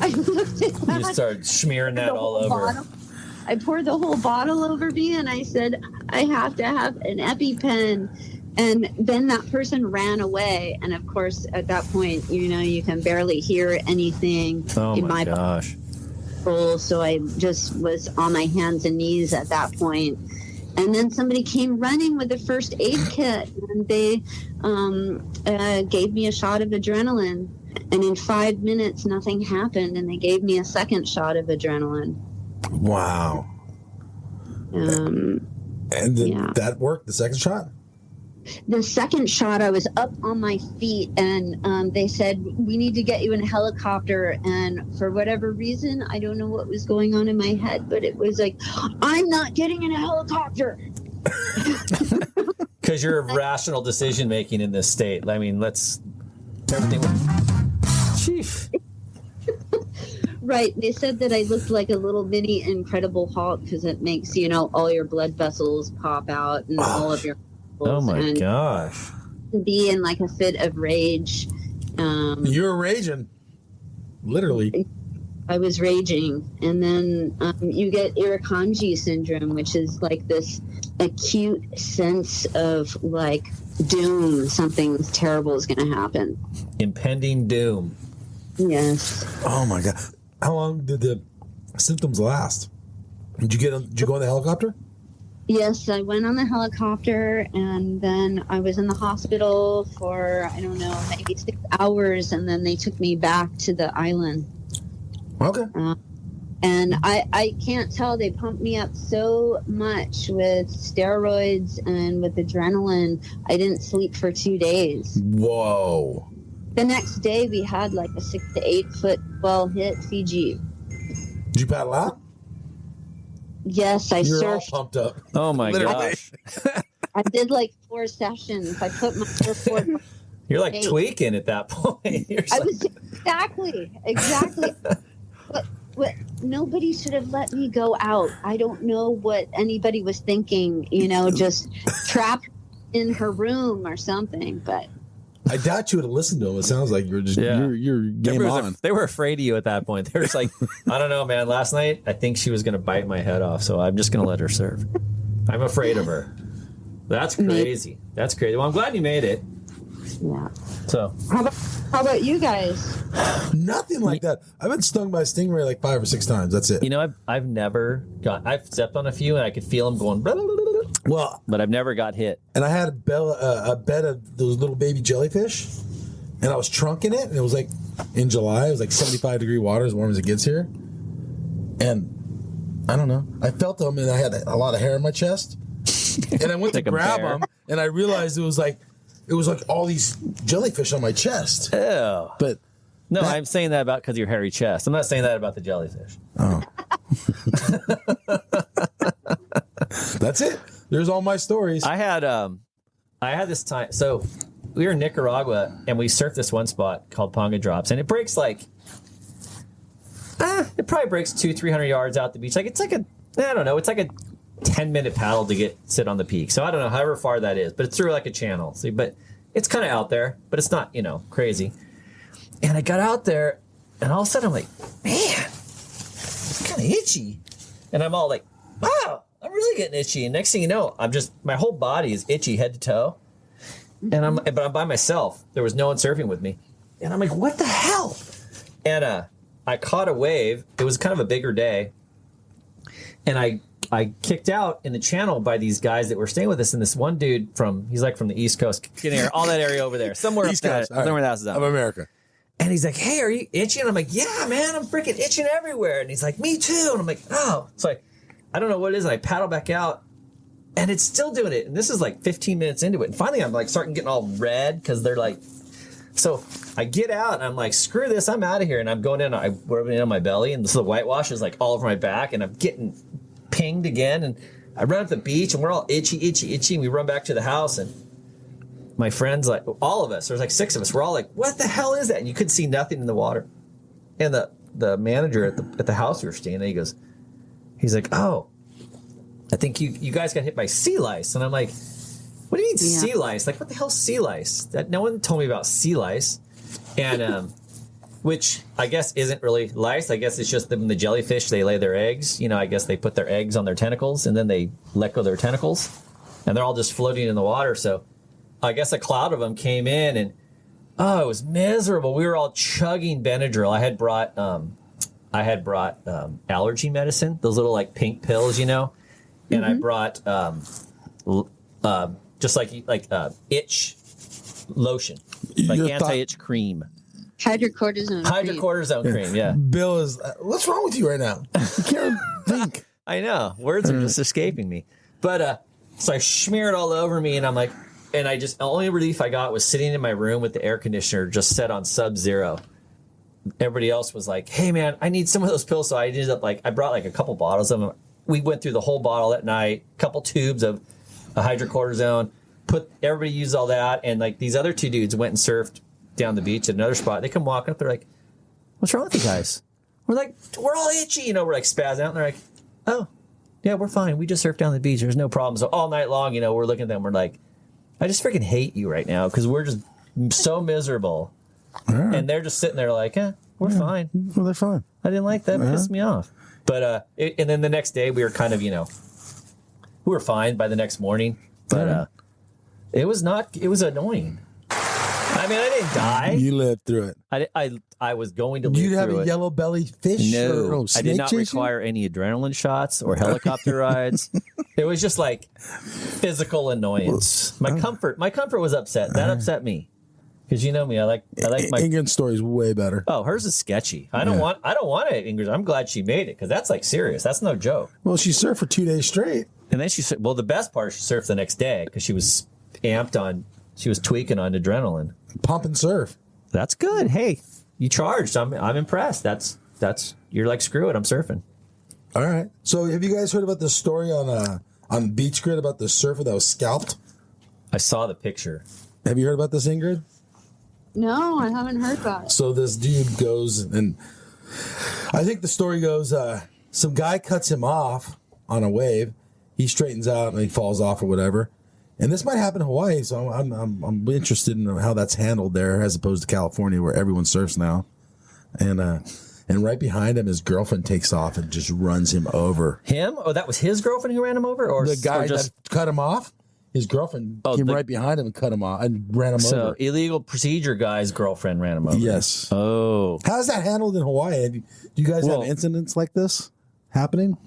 I looked at that. You started smearing that all over. I poured the whole bottle over me, and I said, I have to have an EpiPen. And then that person ran away. And of course, at that point, you can barely hear anything Oh my gosh. Bottle. So I just was on my hands and knees at that point. And then somebody came running with the first aid kit, and they gave me a shot of adrenaline. And in 5 minutes, nothing happened, and they gave me a second shot of adrenaline. Wow. And then that worked, the second shot? The second shot, I was up on my feet, and they said, we need to get you in a helicopter. And for whatever reason, I don't know what was going on in my head, but it was like, I'm not getting in a helicopter. Because you're of rational decision making in this state. I mean, everything. Chief. Right. They said that I looked like a little mini Incredible Hulk because it makes, all your blood vessels pop out and all of your. Oh my gosh. Be in like a fit of rage. You're raging. Literally. I was raging. And then you get Irukandji syndrome, which is like this acute sense of like doom. Something terrible is going to happen. Impending doom. Yes. Oh my God. How long did the symptoms last? Did you go on the helicopter? Yes, I went on the helicopter, and then I was in the hospital for, I don't know, maybe 6 hours, and then they took me back to the island. Okay. And I can't tell, they pumped me up so much with steroids and with adrenaline, I didn't sleep for 2 days. Whoa. The next day, we had like a 6 to 8 foot well hit Fiji. Did you paddle out? Yes, I You're surfed. all pumped up. Oh my gosh. I did like 4 sessions. I put my surfboard. You're like tweaking at that point. I was exactly. What nobody should have let me go out. I don't know what anybody was thinking, just trapped in her room or something, but I doubt you would have listened to him. It sounds like you're just you're game on. They were afraid of you at that point. They were just like, I don't know, man. Last night, I think she was going to bite my head off, so I'm just going to let her serve. I'm afraid of her. That's crazy. That's crazy. Well, I'm glad you made it. yeah. So, How about you guys? nothing like that. I've been stung by a stingray like 5 or 6 times. That's it. I've stepped on a few and I could feel them going, blah, blah, blah, blah, blah, Well, but I've never got hit. and I had a bed of those little baby jellyfish, and I was trunking it, and it was like in July. It was like 75-degree water, as warm as it gets here. And I don't know. I felt them, and I had a lot of hair in my chest. And I went to Like a grab bear. them, and I realized it was like all these jellyfish on my chest. Ew. But No, I'm saying that because of your hairy chest. I'm not saying that about the jellyfish. oh, that's it. There's all my stories. I had this time. So we were in Nicaragua and we surfed this one spot called Ponga Drops, and it breaks it probably breaks 200-300 yards out the beach. It's like a 10-minute paddle to sit on the peak. So I don't know however far that is, but it's through like a channel. See, but it's kind of out there, but it's not crazy. And I got out there, and all of a sudden I'm like, man, it's kind of itchy, and I'm all like, wow. I'm really getting itchy, and next thing you know, my whole body is itchy head to toe, but I'm by myself. There was no one surfing with me, and I'm like, what the hell? And I caught a wave. It was kind of a bigger day, and I kicked out in the channel by these guys that were staying with us, and this one dude he's like from the East Coast, getting all that area over there, somewhere East up Coast, there, somewhere the house is of out. America. And he's like, hey, are you itchy? And I'm like, yeah, man, I'm freaking itching everywhere. And he's like, me too. And I'm like, oh. So I don't know what it is. And I paddle back out, and it's still doing it. And this is like 15 minutes into it. And finally, I'm like starting getting all red because they're like, so I get out and I'm like, screw this, I'm out of here. And I'm going in, I'm rubbing it on my belly, and so the whitewash is like all over my back, and I'm getting pinged again. And I run up the beach, and we're all itchy. And we run back to the house, and my friends, like all of us, there's like 6 of us, we're all like, what the hell is that? And you could see nothing in the water. And the manager at the house we were staying at, he's like, oh, I think you guys got hit by sea lice. And I'm like, what do you mean sea lice? Like, what the hell's sea lice? No one told me about sea lice. And which I guess isn't really lice. I guess it's just the jellyfish, they lay their eggs. I guess they put their eggs on their tentacles and then they let go their tentacles and they're all just floating in the water. So I guess a cloud of them came in and, it was miserable. We were all chugging Benadryl. I had brought allergy medicine, those little like pink pills, and I brought just like itch lotion, like anti-itch cream. Hydrocortisone cream, yeah. Bill is, what's wrong with you right now? You can't think. I know. Words are just escaping me. But so I smeared all over me and I'm like, the only relief I got was sitting in my room with the air conditioner just set on sub-zero. Everybody else was like, hey man, I need some of those pills. So I ended up I brought like a couple bottles of them. We went through the whole bottle that night, couple tubes of hydrocortisone, everybody used all that. And like these other two dudes went and surfed down the beach at another spot. They come walking up, they're like, what's wrong with you guys? We're like, we're all itchy, we're like spazzing out. And they're like, oh, yeah, we're fine. We just surfed down the beach. There's no problem. So all night long, we're looking at them. We're like, I just freaking hate you right now because we're just so miserable. Right. And they're just sitting there like, we're fine. Well, they're fine. I didn't like that. It pissed me off. But, and then the next day we were kind of, we were fine by the next morning. But it was annoying. I mean, I didn't die. You lived through it. I was going to live through it. Did you have a yellow belly fish? No, I did not require any adrenaline shots or helicopter rides. It was just like physical annoyance. My comfort was upset. That upset me. Because you know me, I like my Ingrid's story is way better. Oh, hers is sketchy. I don't want it, Ingrid. I'm glad she made it because that's like serious. That's no joke. Well, she surfed for 2 days straight. And then the best part, she surfed the next day because she was amped on. She was tweaking on adrenaline. Pump and surf. That's good. Hey, you charged. I'm impressed. That's you're like, screw it. I'm surfing. All right. So have you guys heard about the story on Beach Grid about the surfer that was scalped? I saw the picture. Have you heard about this, Ingrid? No, I haven't heard about it. So this dude goes and I think the story goes, some guy cuts him off on a wave. He straightens out and he falls off or whatever. And this might happen in Hawaii, so I'm interested in how that's handled there as opposed to California where everyone surfs now. And right behind him, his girlfriend takes off and just runs him over. Him? Oh, that was his girlfriend who ran him over? Or the guy that cut him off? His girlfriend came right behind him and cut him off and ran him over. So illegal procedure guy's girlfriend ran him over. Yes. Oh. How's that handled in Hawaii? Do you guys have incidents like this happening,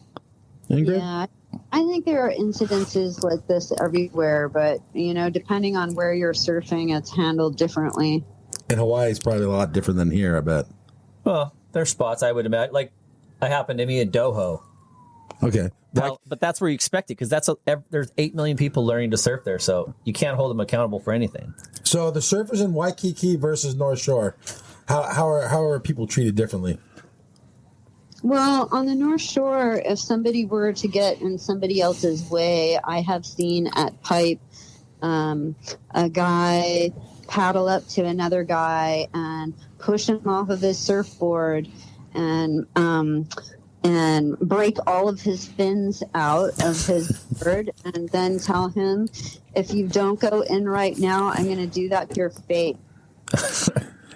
Ingrid? Yeah, I think there are incidences like this everywhere, but depending on where you're surfing, it's handled differently. In Hawaii, it's probably a lot different than here, I bet. Well, there's spots I would imagine. Like, it happened to me in Doho. Okay. Well, but that's where you expect it because there's 8 million people learning to surf there, so you can't hold them accountable for anything. So the surfers in Waikiki versus North Shore, how are people treated differently? Well, on the North Shore, if somebody were to get in somebody else's way, I have seen at Pipe a guy paddle up to another guy and push him off of his surfboard and break all of his fins out of his board and then tell him, if you don't go in right now, I'm going to do that to your face.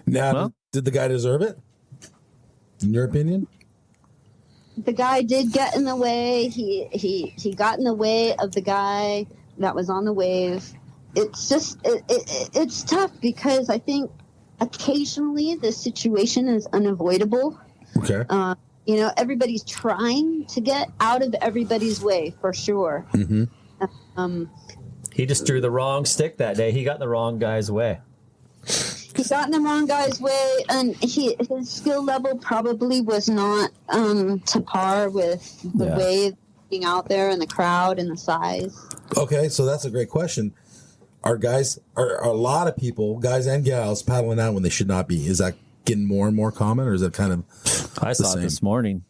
Now, did the guy deserve it? In your opinion? The guy did get in the way. He got in the way of the guy that was on the wave. It's just it's tough because I think occasionally the situation is unavoidable. Okay. Everybody's trying to get out of everybody's way for sure. Mm-hmm. He just drew the wrong stick that day. He got in the wrong guy's way. He got in the wrong guy's way, and his skill level probably was not to par with the wave being out there and the crowd and the size. Okay, so that's a great question. Are a lot of people, guys and gals, paddling out when they should not be? Is that getting more and more common, or is that kind of I saw it this morning.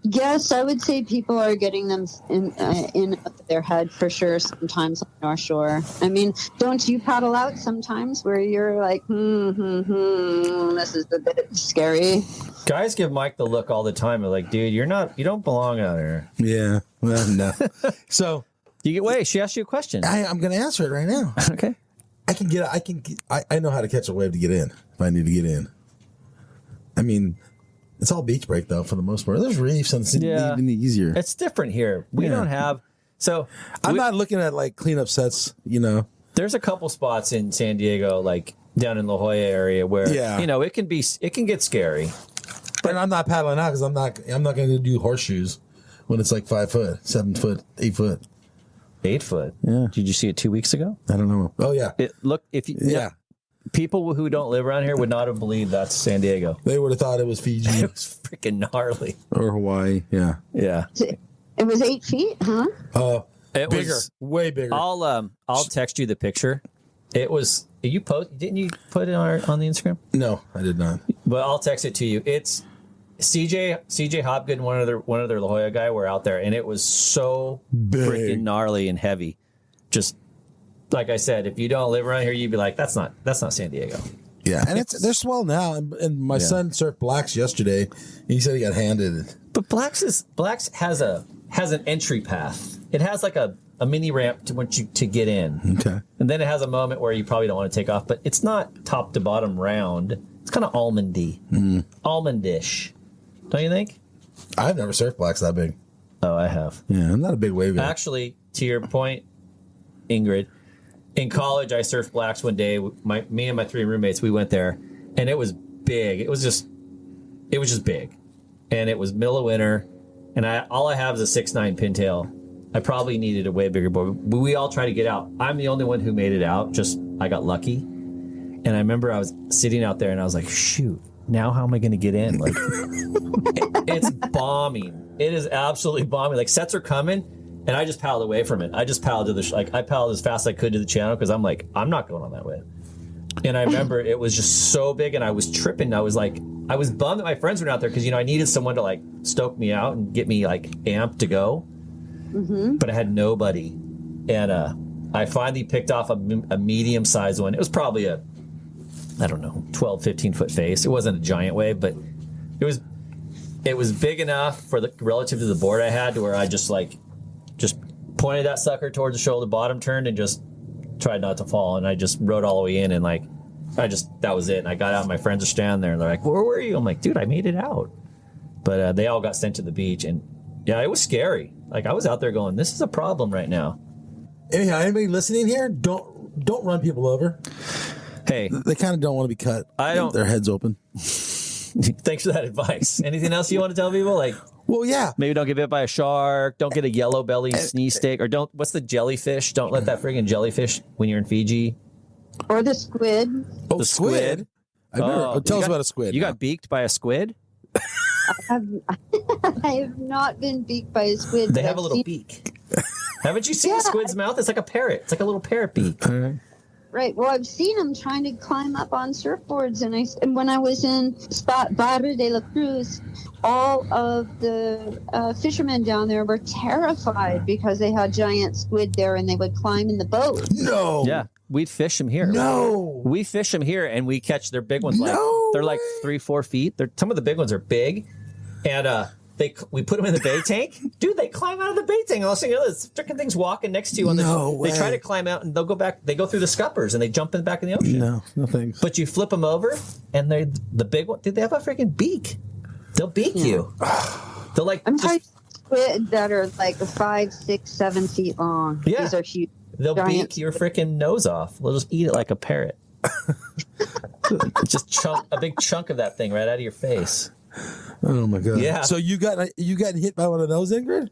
Yes, I would say people are getting them in their head for sure sometimes on the North Shore. I mean, don't you paddle out sometimes where you're like, this is a bit scary? Guys give Mike the look all the time. They're like, dude, you don't belong out here. Yeah, well, no. So Wait, she asked you a question. I'm going to answer it right now. Okay. I know how to catch a wave to get in if I need to get in. I mean, it's all beach break though for the most part. There's reefs and it's even easier. It's different here. We don't have. So I'm not looking at like cleanup sets. There's a couple spots in San Diego, like down in La Jolla area, where it can get scary. But I'm not paddling out because I'm not going to do horseshoes when it's like 5 foot, 7 foot, 8 foot. 8 foot. Yeah. Did you see it 2 weeks ago? I don't know. Oh yeah. People who don't live around here would not have believed that's San Diego. They would have thought it was Fiji. It was freaking gnarly. Or Hawaii. Yeah. Yeah. It was 8 feet, huh? It bigger, was, way bigger. I'll text you the picture. It was didn't you put it on the Instagram? No, I did not. But I'll text it to you. It's CJ Hopgood, one of their La Jolla guy were out there, and it was so freaking gnarly and heavy. Just like I said, if you don't live around here, you'd be like, that's not San Diego. Yeah, and they're swell now. And my son surfed Blacks yesterday. And he said he got handed it. But Blacks has an entry path. It has like a mini ramp to get in. Okay. And then it has a moment where you probably don't want to take off, but it's not top to bottom round. It's kind of almondy, almondish. Don't you think? I've never surfed Blacks that big. Oh, I have. Yeah, I'm not a big wave guy. Actually, to your point, Ingrid, in college I surfed Blacks one day. Me and my 3 roommates, we went there, and it was big. It was just big, and it was middle of winter, and all I have is a 6'9" pintail. I probably needed a way bigger board. But we all try to get out. I'm the only one who made it out. Just I got lucky, and I remember I was sitting out there, and I was like, shoot. Now how am I going to get in? Like, it's bombing. It is absolutely bombing. Like, sets are coming, and I just paddled away from it. I just paddled to I paddled as fast as I could to the channel because I'm like, I'm not going on that way. And I remember it was just so big, and I was tripping. I was bummed that my friends weren't out there because I needed someone to like stoke me out and get me like amped to go. Mm-hmm. But I had nobody, and I finally picked off a medium-sized one. It was probably a 12, 15-foot face. It wasn't a giant wave, but it was big enough for relative to the board I had to where I just pointed that sucker towards the shoulder, bottom turned, and just tried not to fall. And I just rode all the way in, and that was it. And I got out, and my friends are standing there, and they're like, "Where were you?" I'm like, "Dude, I made it out." But they all got sent to the beach, and yeah, it was scary. Like I was out there going, "This is a problem right now." Anyhow, anybody listening here, don't run people over. Hey, they kind of don't want to be cut. Their heads open. Thanks for that advice. Anything else you want to tell people? Like, well, yeah, maybe don't get bit by a shark. Don't get a yellow belly sneeze steak, or don't. What's the jellyfish? Don't let that friggin' jellyfish when you're in Fiji. Or the squid. Oh, the squid. Tell us about a squid. You got beaked by a squid? I have not been beaked by a squid. They have a little beak. Haven't you seen a squid's mouth? It's like a parrot. It's like a little parrot beak. Right. Well, I've seen them trying to climb up on surfboards, and when I was in spot Barra de la Cruz, all of the fishermen down there were terrified because they had giant squid there, and they would climb in the boat. No. Yeah, we'd fish them here. No. We fish them here, and we catch their big ones. They're like 3-4 feet. Some of the big ones are big, and we put them in the bait tank. Dude, they climb out of the bait tank. All of a sudden, this freaking thing's walking next to you. And they try to climb out, and they'll go back. They go through the scuppers, and they jump back in the ocean. No thanks. But you flip them over, and the big one. Dude, they have a freaking beak. They'll beak you. They're like I'm talking squid that are like 5, 6, 7 feet long. Yeah. These are huge. They'll beak your freaking nose off. They'll just eat it like a parrot. Just a big chunk of that thing right out of your face. Oh my god! Yeah. So you got hit by one of those, Ingrid?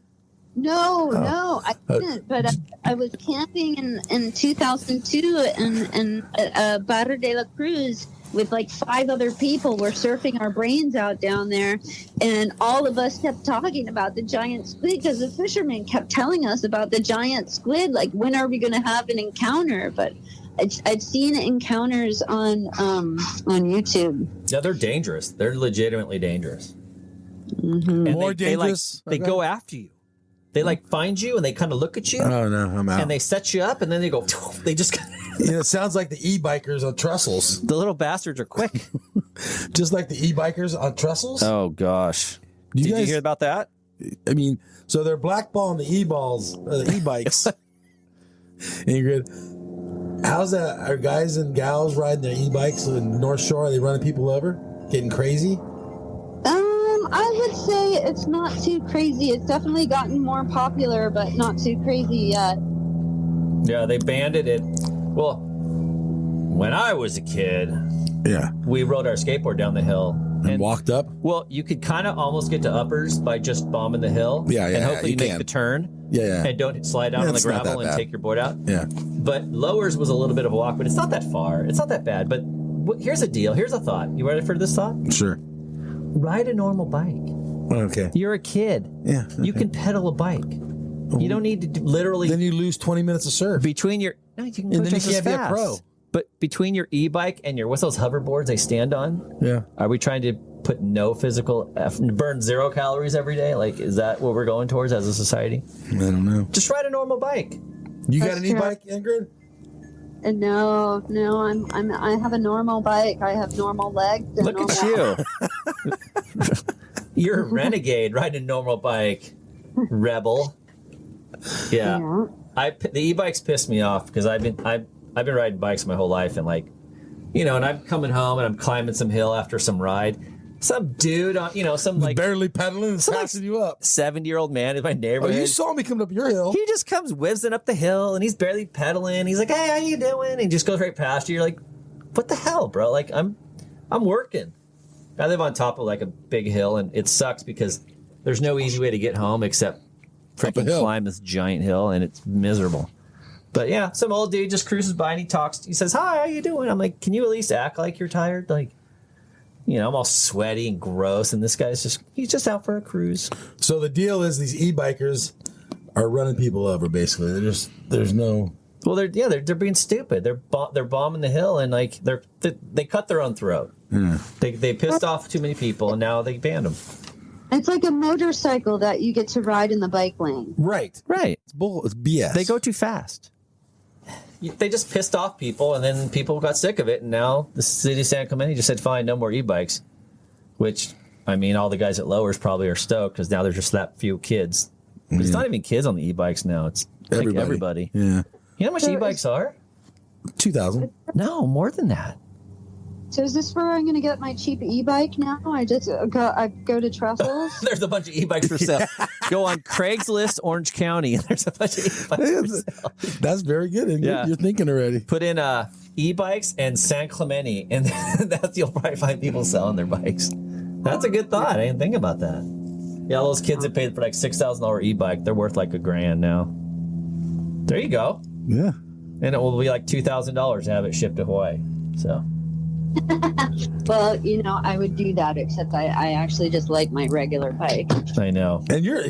No, I didn't. But I was camping in 2002 in Barra de la Cruz with like 5 other people. We're surfing our brains out down there, and all of us kept talking about the giant squid because the fishermen kept telling us about the giant squid. Like, when are we going to have an encounter? But I'd seen encounters on YouTube. Yeah, they're dangerous. They're legitimately dangerous. Mm-hmm. And More dangerous. They go after you. They like find you and they kind of look at you. Oh no, I'm out. And they set you up and then they go. They just. It sounds like the e-bikers on trestles. The little bastards are quick. Just like the e-bikers on trestles. Oh gosh! Did you hear about that? I mean, so they're blackballing the e-bikes. Ingrid. How's that? Are guys and gals riding their e-bikes in the North Shore? Are they running people over? Getting crazy? I would say it's not too crazy. It's definitely gotten more popular, but not too crazy yet. Yeah, they banned it. Well, when I was a kid, Yeah. we rode our skateboard down the hill. And walked up? Well, you could kind of almost get to uppers by just bombing the hill. Yeah, And hopefully you make can. the turn. Yeah. And don't slide down on the It's not gravel that and bad. take your board out. Yeah. But lowers was a little bit of a walk, but it's not that far. It's not that bad. But here's a deal. Here's a thought. You ready for this thought? Sure. Ride a normal bike. Okay. You're a kid. Yeah. You can pedal a bike. You don't need to literally Then you lose 20 minutes of surf. between your. No, you can go And then you just as can't be a fast. pro. But between your e-bike and your what's those hoverboards they stand on? Yeah. Are we trying to put no physical burn 0 calories every day? Like, is that what we're going towards as a society? I don't know. Just ride a normal bike. You got That's an true. e-bike, Ingrid? And no, I have a normal bike. I have normal legs. And Look at normal- you. You're a renegade riding a normal bike, rebel. Yeah. The e-bikes piss me off because I've been riding bikes my whole life, and like, and I'm coming home and I'm climbing some hill after some ride. Some dude on, some like Barely pedaling and Some, like, passing you up. 70-year-old man in my Oh, neighborhood. you saw me coming up your hill. He just comes whizzing up the hill and he's barely pedaling. He's like, "Hey, how you doing?" And he just goes right past you. You're like, "What the hell, bro?" Like, I'm working. I live on top of like a big hill, and it sucks because there's no easy way to get home except freaking hill. climb this giant hill, and it's miserable. But yeah, some old dude just cruises by and he talks. He says, "Hi, how you doing?" I'm like, "Can you at least act like you're tired?" Like, I'm all sweaty and gross, and this guy's he's just out for a cruise. So the deal is these e-bikers are running people over, basically. There's no... Well, they're being stupid. They're bombing the hill, and like they cut their own throat. They pissed off too many people, and now they banned them. It's like a motorcycle that you get to ride in the bike lane. Right. Right. It's bull. It's BS. They go too fast. They just pissed off people, and then people got sick of it, and now the city of San Clemente just said, "Fine, no more e-bikes." Which, I mean, all the guys at Lowers probably are stoked because now there's just that few kids. But it's not even kids on the e-bikes now. It's like everybody. Yeah. You know how much e-bikes are? 2,000. No, more than that. So is this where I'm going to get my cheap e-bike now? I go to Trestles. There's a bunch of e-bikes for sale. Go on Craigslist, Orange County, and there's a bunch of e-bikes for sale. That's very good. Ingrid. Yeah. You're thinking already. Put in e-bikes and San Clemente, and you'll probably find people selling their bikes. That's a good thought. I didn't think about that. Yeah, all those kids that paid for like $6,000 e-bike, they're worth like $1,000 now. There you go. Yeah. And it will be like $2,000 to have it shipped to Hawaii. So Well, I would do that, except I actually just like my regular bike. I know. And you're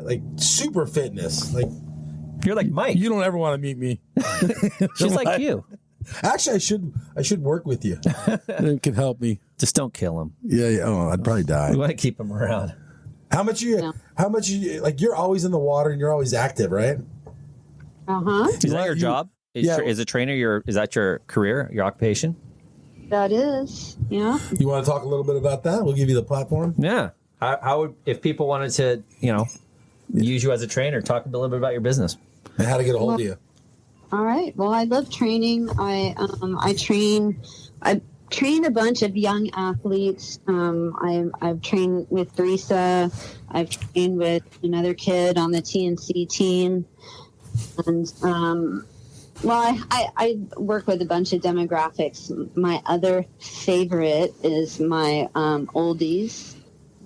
like super fitness. Like, You're like Mike. you don't ever want to meet me. She's like you. Actually, I should work with you. It could help me. Just don't kill him. Yeah. Oh, I'd probably die. We want to keep him around. How much like you're always in the water and you're always active, right? Is that your job? Is a trainer is that your career, your occupation? That is, yeah. You want to talk a little bit about that? We'll give you the platform. Yeah. How would, if people wanted to, use you as a trainer, talk a little bit about your business? And how to get a hold of you. All right. Well, I love training. I train a bunch of young athletes. I've trained with Teresa. I've trained with another kid on the TNC team. And, I work with a bunch of demographics. My other favorite is my oldies.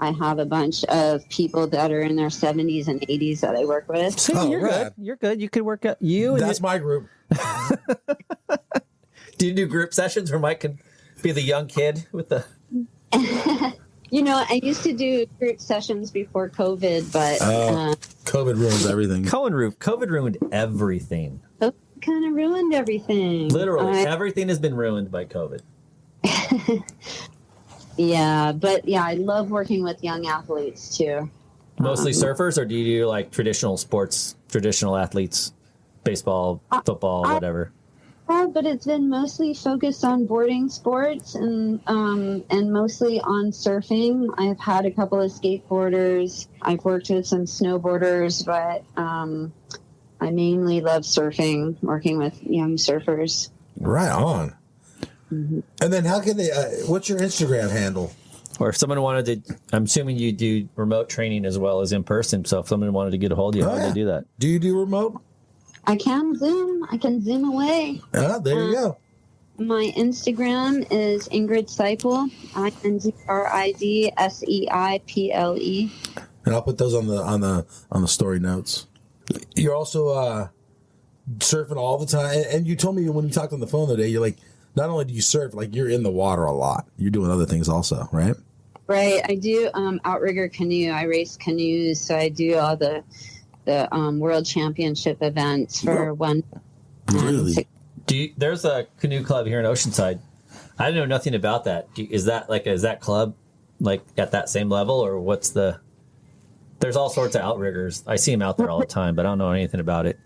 I have a bunch of people that are in their 70s and 80s that I work with. See, Oh, you're rad. good. You're good. You could work out. That's my group. Do you do group sessions where Mike can be the young kid with the... I used to do group sessions before COVID, but COVID ruins everything. COVID ruined everything. kind of ruined everything. Literally, everything has been ruined by COVID. Yeah, but I love working with young athletes too. Mostly surfers, or do you do like traditional sports, traditional athletes, baseball, football, whatever? But it's been mostly focused on boarding sports and mostly on surfing. I've had a couple of skateboarders. I've worked with some snowboarders, but I mainly love surfing, working with young surfers. Right on. And then how can they, what's your Instagram handle? Or if someone wanted to, I'm assuming you do remote training as well as in person. So if someone wanted to get a hold of you, how do they do that? Do you do remote? I can Zoom away. There you go. My Instagram is Ingrid Seiple, INGRIDSEIPLE. And I'll put those on the story notes. You're also surfing all the time, and you told me when we talked on the phone the other day, you're like, not only do you surf, like you're in the water a lot. You're doing other things also, right? Right. I do outrigger canoe. I race canoes, so I do all the world championship events for one. Really? There's a canoe club here in Oceanside. I know nothing about that. Is that club like at that same level, or what's the? There's all sorts of outriggers. I see them out there all the time, but I don't know anything about it.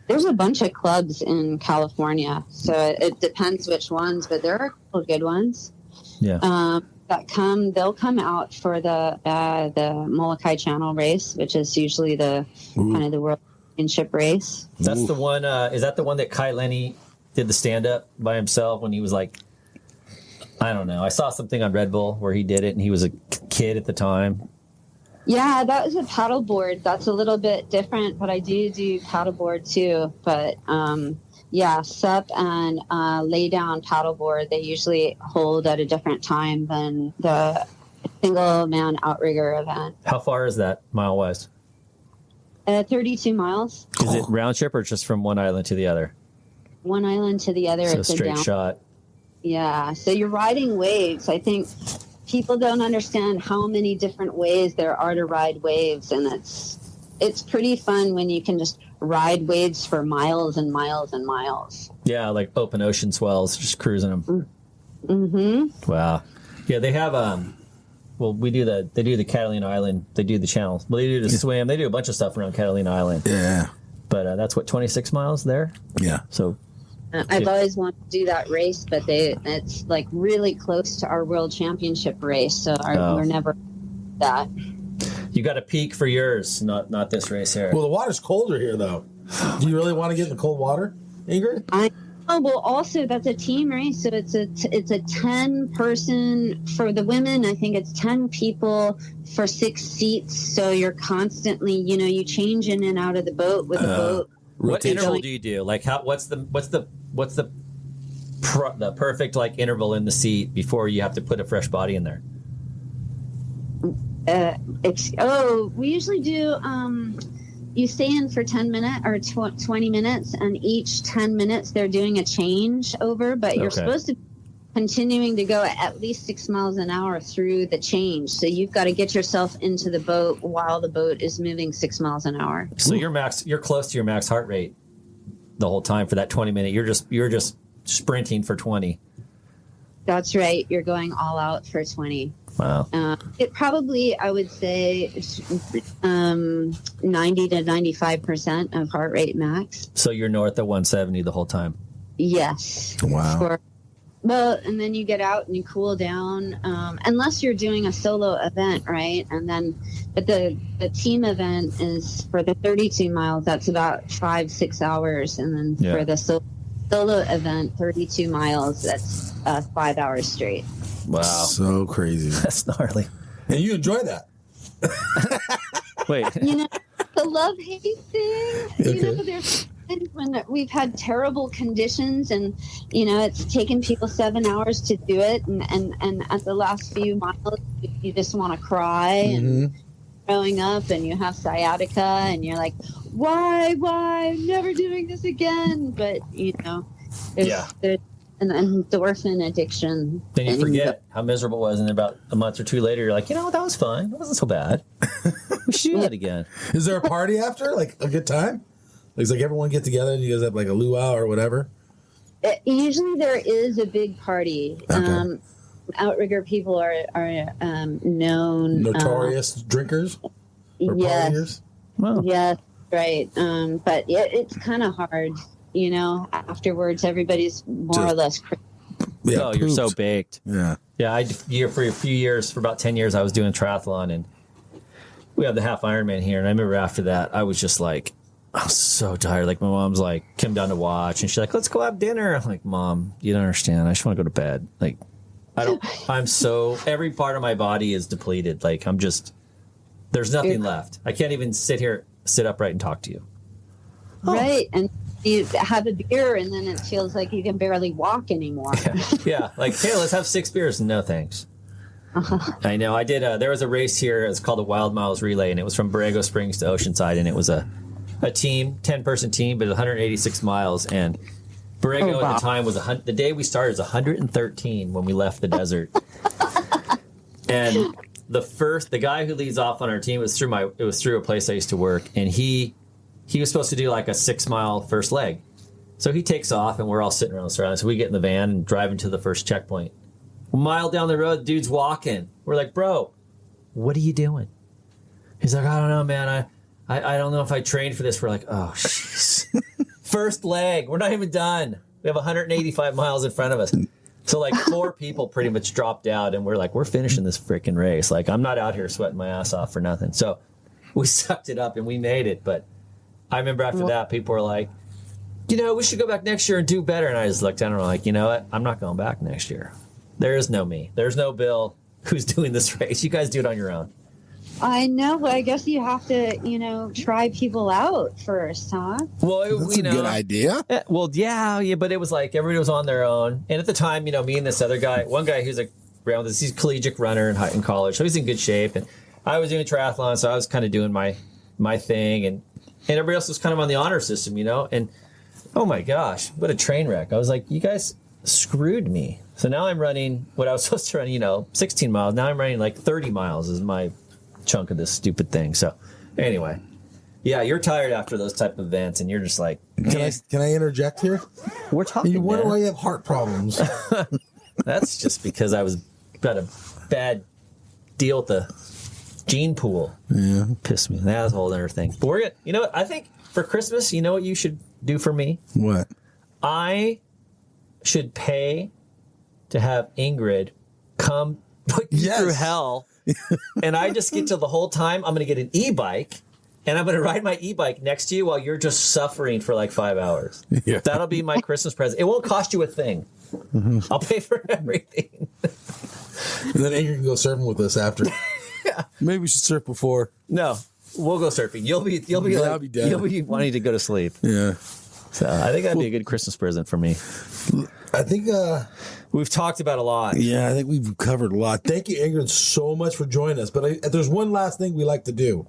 There's a bunch of clubs in California, so it depends which ones, but there are a couple of good ones. Yeah. They'll come out for the Molokai Channel race, which is usually the kind of the world championship race. That's the one. Is that the one that Kai Lenny did the stand up by himself when he was like, I don't know. I saw something on Red Bull where he did it, and he was a kid at the time. Yeah, that was a paddleboard. That's a little bit different, but I do paddleboard too. But SUP and lay down paddleboard, they usually hold at a different time than the single man outrigger event. How far is that mile wise? 32 miles. Is it round trip or just from one island to the other? One island to the other. So it's straight shot. Yeah. So you're riding waves. I think people don't understand how many different ways there are to ride waves, and it's pretty fun when you can just ride waves for miles and miles and miles. Yeah, like open ocean swells, just cruising them. Mm-hmm. Wow. Yeah, they have they do the Catalina Island, they do the channel. Well, they do the swim, they do a bunch of stuff around Catalina Island. Yeah. But that's 26 miles there. Yeah. So I've always wanted to do that race, but it's like really close to our world championship race, so we're never that. You got to peak for yours, not this race here. Well, the water's colder here, though. Do you really want to get in the cold water, Ingrid? Well, also that's a team race, so it's a 10-person for the women. I think it's 10 people for 6 seats, so you're constantly, you change in and out of the boat with the boat. What interval do you do? Like, what's the perfect like interval in the seat before you have to put a fresh body in there? We usually do. You stay in for 10 minutes or 20 minutes, and each 10 minutes they're doing a change over, but you're supposed to be continuing to go at least 6 miles an hour through the change. So you've got to get yourself into the boat while the boat is moving 6 miles an hour. So you're close to your max heart rate the whole time for that 20 minute. You're just sprinting for 20. That's right. You're going all out for 20. Wow. It probably, I would say, 90 to 95% of heart rate max. So you're north of 170 the whole time. Yes. Wow. Well, and then you get out and you cool down, unless you're doing a solo event, right? But the team event is for the 32 miles. That's about 5-6 hours, and then for the solo event, 32 miles. That's 5 hours straight. Wow, so crazy. That's gnarly. And you enjoy that? Wait, the love-hate thing. Okay. There's times when we've had terrible conditions, and it's taken people 7 hours to do it, and at the last few miles, you just want to cry and throwing up, and you have sciatica, and you're like, why? I'm never doing this again. But there's an endorphin addiction. Then you forget how miserable it was, and about a month or two later, you're like, that was fun. It wasn't so bad. We should do that again. Is there a party after? Like a good time? Like everyone get together and you guys have like a luau or whatever? Usually there is a big party. Okay. Outrigger people are known. Notorious drinkers? Or partiers? Wow. Yes, right. But it's kind of hard. Afterwards, everybody's more or less. Yeah, you're so baked. Yeah. Yeah, for a few years, for about 10 years, I was doing triathlon, and we have the half Ironman here. And I remember after that, I was just like, I was so tired. Like, my mom's like, come down to watch. And she's like, let's go have dinner. I'm like, Mom, you don't understand. I just want to go to bed. Like, every part of my body is depleted. Like, there's nothing left. I can't even sit upright and talk to you. Right. And you have a beer and then it feels like you can barely walk anymore. Yeah. Like, hey, let's have 6 beers. No, thanks. I know. I did. There was a race here. It's called the Wild Miles Relay, and it was from Borrego Springs to Oceanside, and it was a team, 10-person team, but 186 miles. And Borrego at the time was the day we started was 113 when we left the desert. And the guy who leads off on our team was through a place I used to work, and he was supposed to do like a 6-mile first leg. So he takes off, and we're all sitting around surrounded. So we get in the van and drive into the first checkpoint. A mile down the road, the dude's walking. We're like, bro, what are you doing? He's like, I don't know, man. I don't know if I trained for this. We're like, oh, jeez. First leg. We're not even done. We have 185 miles in front of us. So like 4 people pretty much dropped out, and we're like, we're finishing this freaking race. Like, I'm not out here sweating my ass off for nothing. So we sucked it up and we made it. But I remember after that, people were like, we should go back next year and do better. And I just looked down and I'm like, you know what? I'm not going back next year. There is no me. There's no Bill who's doing this race. You guys do it on your own. I know. Well, I guess you have to, try people out first, huh? Well, That's a good idea. Well, yeah, but it was like everybody was on their own. And at the time, me and this other guy, one guy who's around this, he's a collegiate runner in college, so he's in good shape. And I was doing triathlon, so I was kind of doing my thing, and everybody else was kind of on the honor system, And oh my gosh, what a train wreck! I was like, you guys screwed me. So now I'm running what I was supposed to run, 16 miles. Now I'm running like 30 miles is my chunk of this stupid thing. So anyway, yeah, you're tired after those type of events, and you're just like, Can I interject here? We're talking. You wonder man. why you have heart problems. That's just because I got a bad deal with the gene pool. Yeah, pissed me. That's a whole other thing. But we're gonna, what? I think for Christmas, you know what you should do for me? What? I should pay to have Ingrid come put you through hell, and I just get to the whole time. I'm going to get an e-bike, and I'm going to ride my e-bike next to you while you're just suffering for like 5 hours. Yeah. That'll be my Christmas present. It won't cost you a thing. Mm-hmm. I'll pay for everything. And then Ingrid can go surfing with us after. Yeah. Maybe we should surf before. No, we'll go surfing. You'll be I'll be dead. You'll be wanting to go to sleep. Yeah. So I think that'd be a good Christmas present for me. I think we've talked about a lot. Yeah, I think we've covered a lot. Thank you, Ingrid, so much for joining us. But there's one last thing we like to do.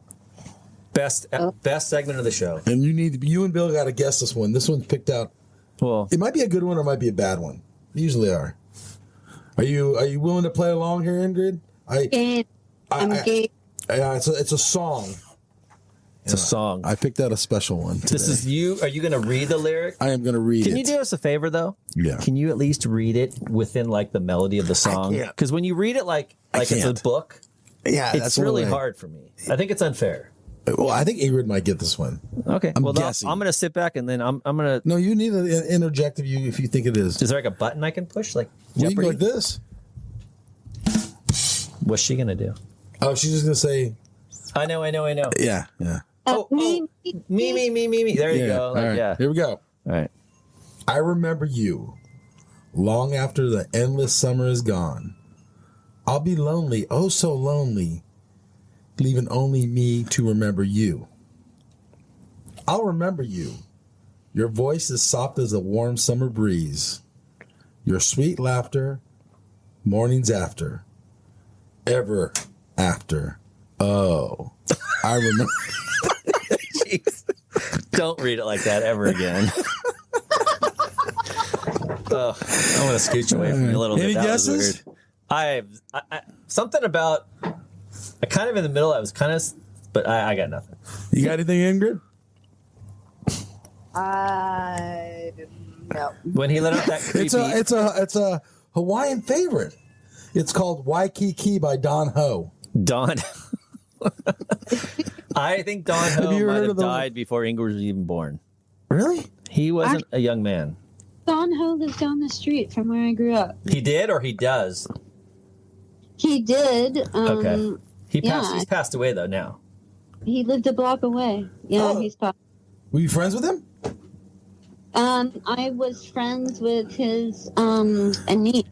Best segment of the show. And you and Bill got to guess this one. This one's picked out. Well, it might be a good one or it might be a bad one. They usually are. Are you willing to play along here, Ingrid? I'm game. It's a song. It's a song. I picked out a special one today. This is you. Are you going to read the lyric? I am going to read it. Can you do us a favor, though? Yeah. Can you at least read it within, like, the melody of the song? Because when you read it like it's a book, it's really hard for me. I think it's unfair. Well, I think Ingrid might get this one. Okay. I'm guessing. I'm going to sit back and then I'm going to... No, you need to interject if you think it is. Is there like a button I can push? Like you can go like this. What's she going to do? Oh, she's just going to say... I know. Yeah. Oh, me. There you go. All right. Yeah. Here we go. All right. I remember you long after the endless summer is gone. I'll be lonely, oh so lonely, leaving only me to remember you. I'll remember you. Your voice is soft as a warm summer breeze. Your sweet laughter, mornings after, ever after. Oh, I remember. Jeez. Don't read it like that ever again. Oh, I'm going to scooch away from you a little bit. Any that guesses? Was weird. I something about. I kind of in the middle. I was kind of, but I got nothing. You got anything, Ingrid? No. When he let out that creepy, it's a Hawaiian favorite. It's called Waikiki by Don Ho. Don. I think Don Ho might have died before Ingrid was even born. Really? He wasn't a young man. Don Ho lives down the street from where I grew up. He did, or he does? He did. Okay. He's passed away though now. He lived a block away. Yeah, he's passed. Were you friends with him? I was friends with his niece.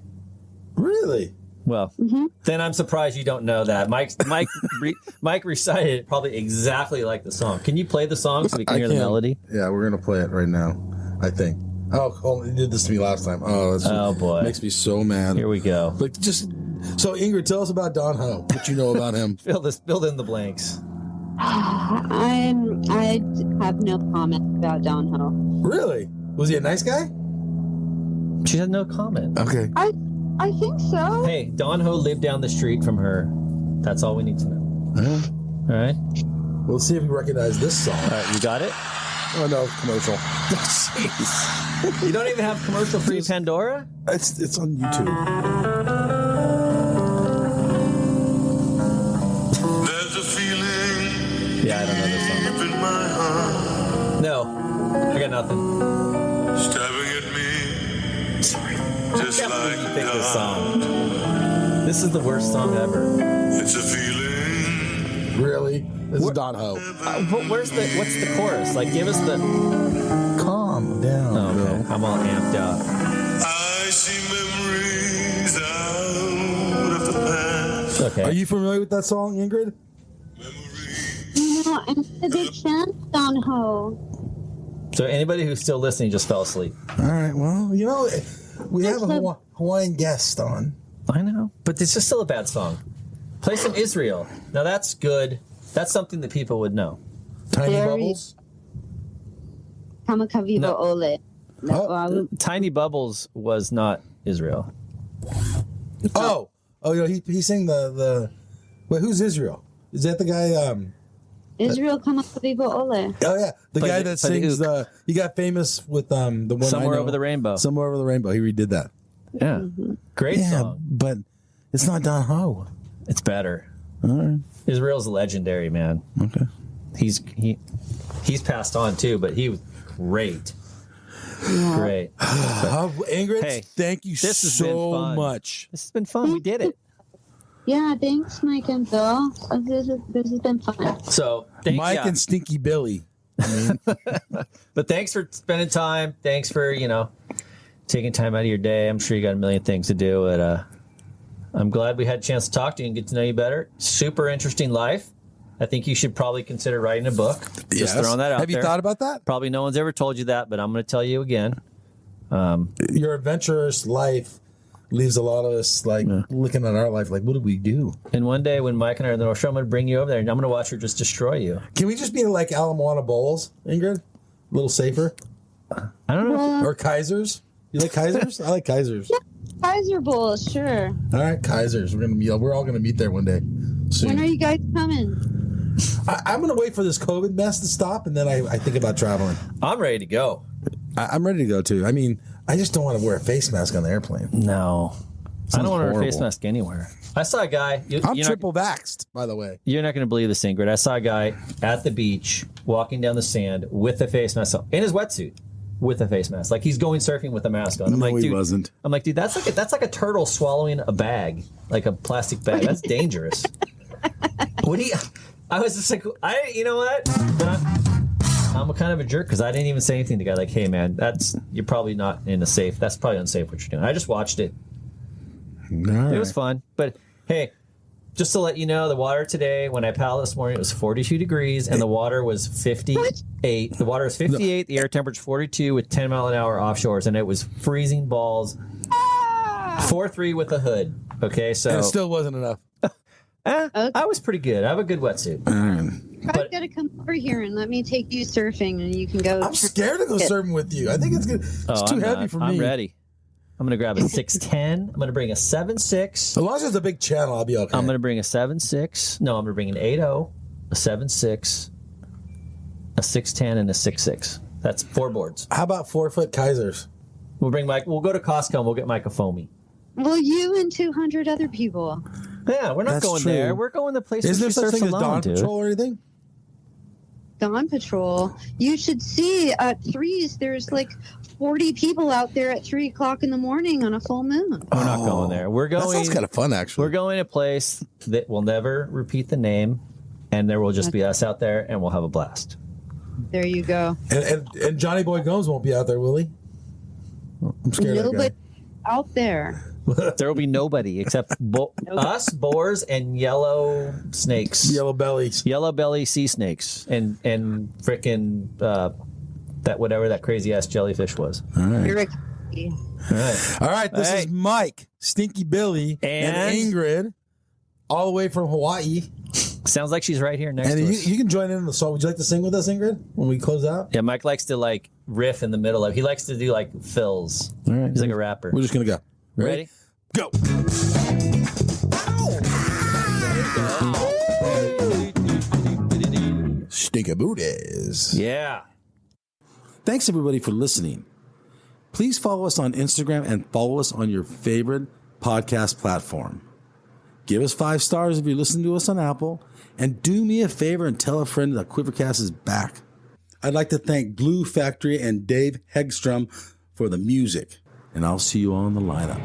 Really? Well, then I'm surprised you don't know that. Mike recited it probably exactly like the song. Can you play the song so we can hear the melody? Yeah, we're gonna play it right now. I think. Oh, he did this to me last time. Oh boy, makes me so mad. Here we go. Like, so Ingrid, tell us about Don Ho. What you know about him? Fill in the blanks. I have no comment about Don Ho. Really? Was he a nice guy? She had no comment. Okay. I think so. Hey, Don Ho lived down the street from her. That's all we need to know. All right. We'll see if we recognize this song. All right, you got it? Oh no, commercial. Jeez. You don't even have commercial-free Pandora? It's on YouTube. There's a feeling Yeah, I don't know this song. in my heart, No, I got nothing. stabbing at me, just Can't believe you like picked this a song. This is the worst song ever. It's a feeling. Really? This is Don Ho. But what's the chorus? Like, give us the. Calm down, Oh, okay. Bill. I'm all amped out. I see memories out of the past. Okay. Are you familiar with that song, Ingrid? I'm a big fan of Don Ho. So anybody who's still listening just fell asleep. All right. Well, we have a Hawaiian guest on. I know, but this is still a bad song. Play some Israel. Now that's good. That's something that people would know. Tiny Very- Bubbles. Kamakavivo No. Ole. No, Tiny Bubbles was not Israel. Oh, he sang the. Wait, who's Israel? Is that the guy? Israel Kamakavivo Ole. Oh yeah, the Play guy the- that play the sings the. He got famous with the one Somewhere I know. Over the Rainbow. Somewhere Over the Rainbow. He redid that. Yeah. Great song. but it's not Don Ho. It's better. All right. Israel's legendary, man. Okay. He's passed on too, but he was great. Great. Ingrid, Hey, thank you this has been so fun. much. This has been fun. We did it. Yeah, thanks, Mike and Bill. This has been fun. So Mike and Stinky Billy. But thanks for spending time. Thanks for, taking time out of your day. I'm sure you got a million things to do, but I'm glad we had a chance to talk to you and get to know you better. Super interesting life. I think you should probably consider writing a book. Just throwing that out Have there. you thought about that? Probably no one's ever told you that, but I'm going to tell you again. Your adventurous life leaves a lot of us looking at our life like, what did we do? And one day when Mike and I are in the North Shore, I'm going to bring you over there and I'm going to watch her just destroy you. Can we just be like Alamoana Bowls, Ingrid? A little safer. I don't know. Or Kaisers? You like Kaisers? I like Kaisers. Yeah, Kaiser Bowl, sure. All right, Kaisers. We're all gonna meet there one day. Soon. When are you guys coming? I'm gonna wait for this COVID mess to stop, and then I think about traveling. I'm ready to go. I'm ready to go too. I mean, I just don't want to wear a face mask on the airplane. No. I don't want to wear a face horrible. mask anywhere. I saw a guy. I'm triple vaxxed, by the way. You're not going to believe this, Ingrid. I saw a guy at the beach walking down the sand with a face mask on, in his wetsuit with a face mask. Like he's going surfing with a mask on. I'm No, like, he dude, wasn't. I'm like, dude, that's like a turtle swallowing a bag, like a plastic bag. That's dangerous. What do you? I was just like, you know what? But I'm a kind of a jerk because I didn't even say anything to the guy. Like, hey, man, you're probably not in a safe. That's probably unsafe what you're doing. I just watched it. It was fun. But hey, just to let you know, the water today, when I paddled this morning, it was 42 degrees and the water was 58. The water was 58, the air temperature 42 with 10 mile an hour offshores, and it was freezing balls. 4-3 with a hood. Okay, so And it still wasn't enough. I was pretty good. I have a good wetsuit. I've got to come over here and let me take you surfing, and you can go. I'm scared to go surfing with you. I think it's good. It's too heavy for me. I'm ready. I'm going to grab a 6'10". I'm going to bring a 7'6". As long as it's a big channel, I'll be okay. I'm going to bring a 7'6". No, I'm going to bring an 8'0", a 7'6", a 6'10", and a 6'6". That's 4 boards. How about 4-foot Kaisers? We'll bring Mike. We'll go to Costco and we'll get Mike a foamy. Well, you and 200 other people. Yeah, we're not That's going true. there. We're going to places Is there we such surf thing as alone, Dawn dude. Patrol or anything? Dawn Patrol. You should see at Threes. There's like 40 people out there at 3 o'clock in the morning on a full moon. We're not going there. We're going. That sounds kind of fun, actually. We're going to a place that will never repeat the name, and there will just be us out there, and we'll have a blast. There you go. And Johnny Boy Gomes won't be out there, will he? I'm scared of that Nobody guy. out there. There will be nobody except us, boars, and yellow snakes. Yellow bellies. Yellow belly sea snakes. And frickin' that whatever that crazy ass jellyfish was. All right. You're All right. This is Mike, Stinky Billy, and Ingrid, all the way from Hawaii. Sounds like she's right here next And to us. you can join in the song. Would you like to sing with us, Ingrid, when we close out? Yeah, Mike likes to like riff in the middle of. He likes to do like fills. All right. He's like a rapper. We're just gonna go. Ready? Go. Stinkabooties. Yeah. Thanks everybody for listening. Please follow us on Instagram and follow us on your favorite podcast platform. Give us 5 stars if you listen to us on Apple. And do me a favor and tell a friend that QuiverCast is back. I'd like to thank Blue Factory and Dave Hegstrom for the music. And I'll see you all in the lineup.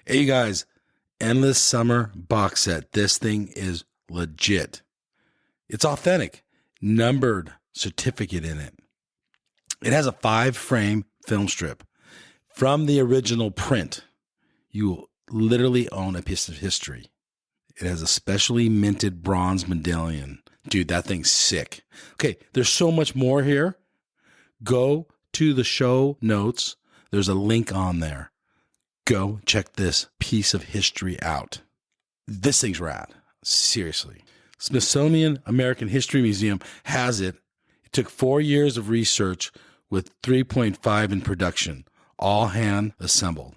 Hey, you guys, Endless Summer box set. This thing is legit. It's authentic, numbered certificate in it. It has a 5-frame film strip from the original print. You literally own a piece of history. It has a specially minted bronze medallion. Dude, that thing's sick. Okay, there's so much more here. Go to the show notes. There's a link on there. Go check this piece of history out. This thing's rad. Seriously. Smithsonian American History Museum has it. It took 4 years of research with 3.5 in production, all hand assembled.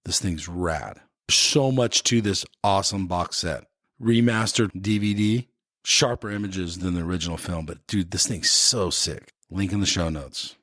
This thing's rad. So much to this awesome box set. Remastered DVD, sharper images than the original film, but dude, this thing's so sick. Link in the show notes.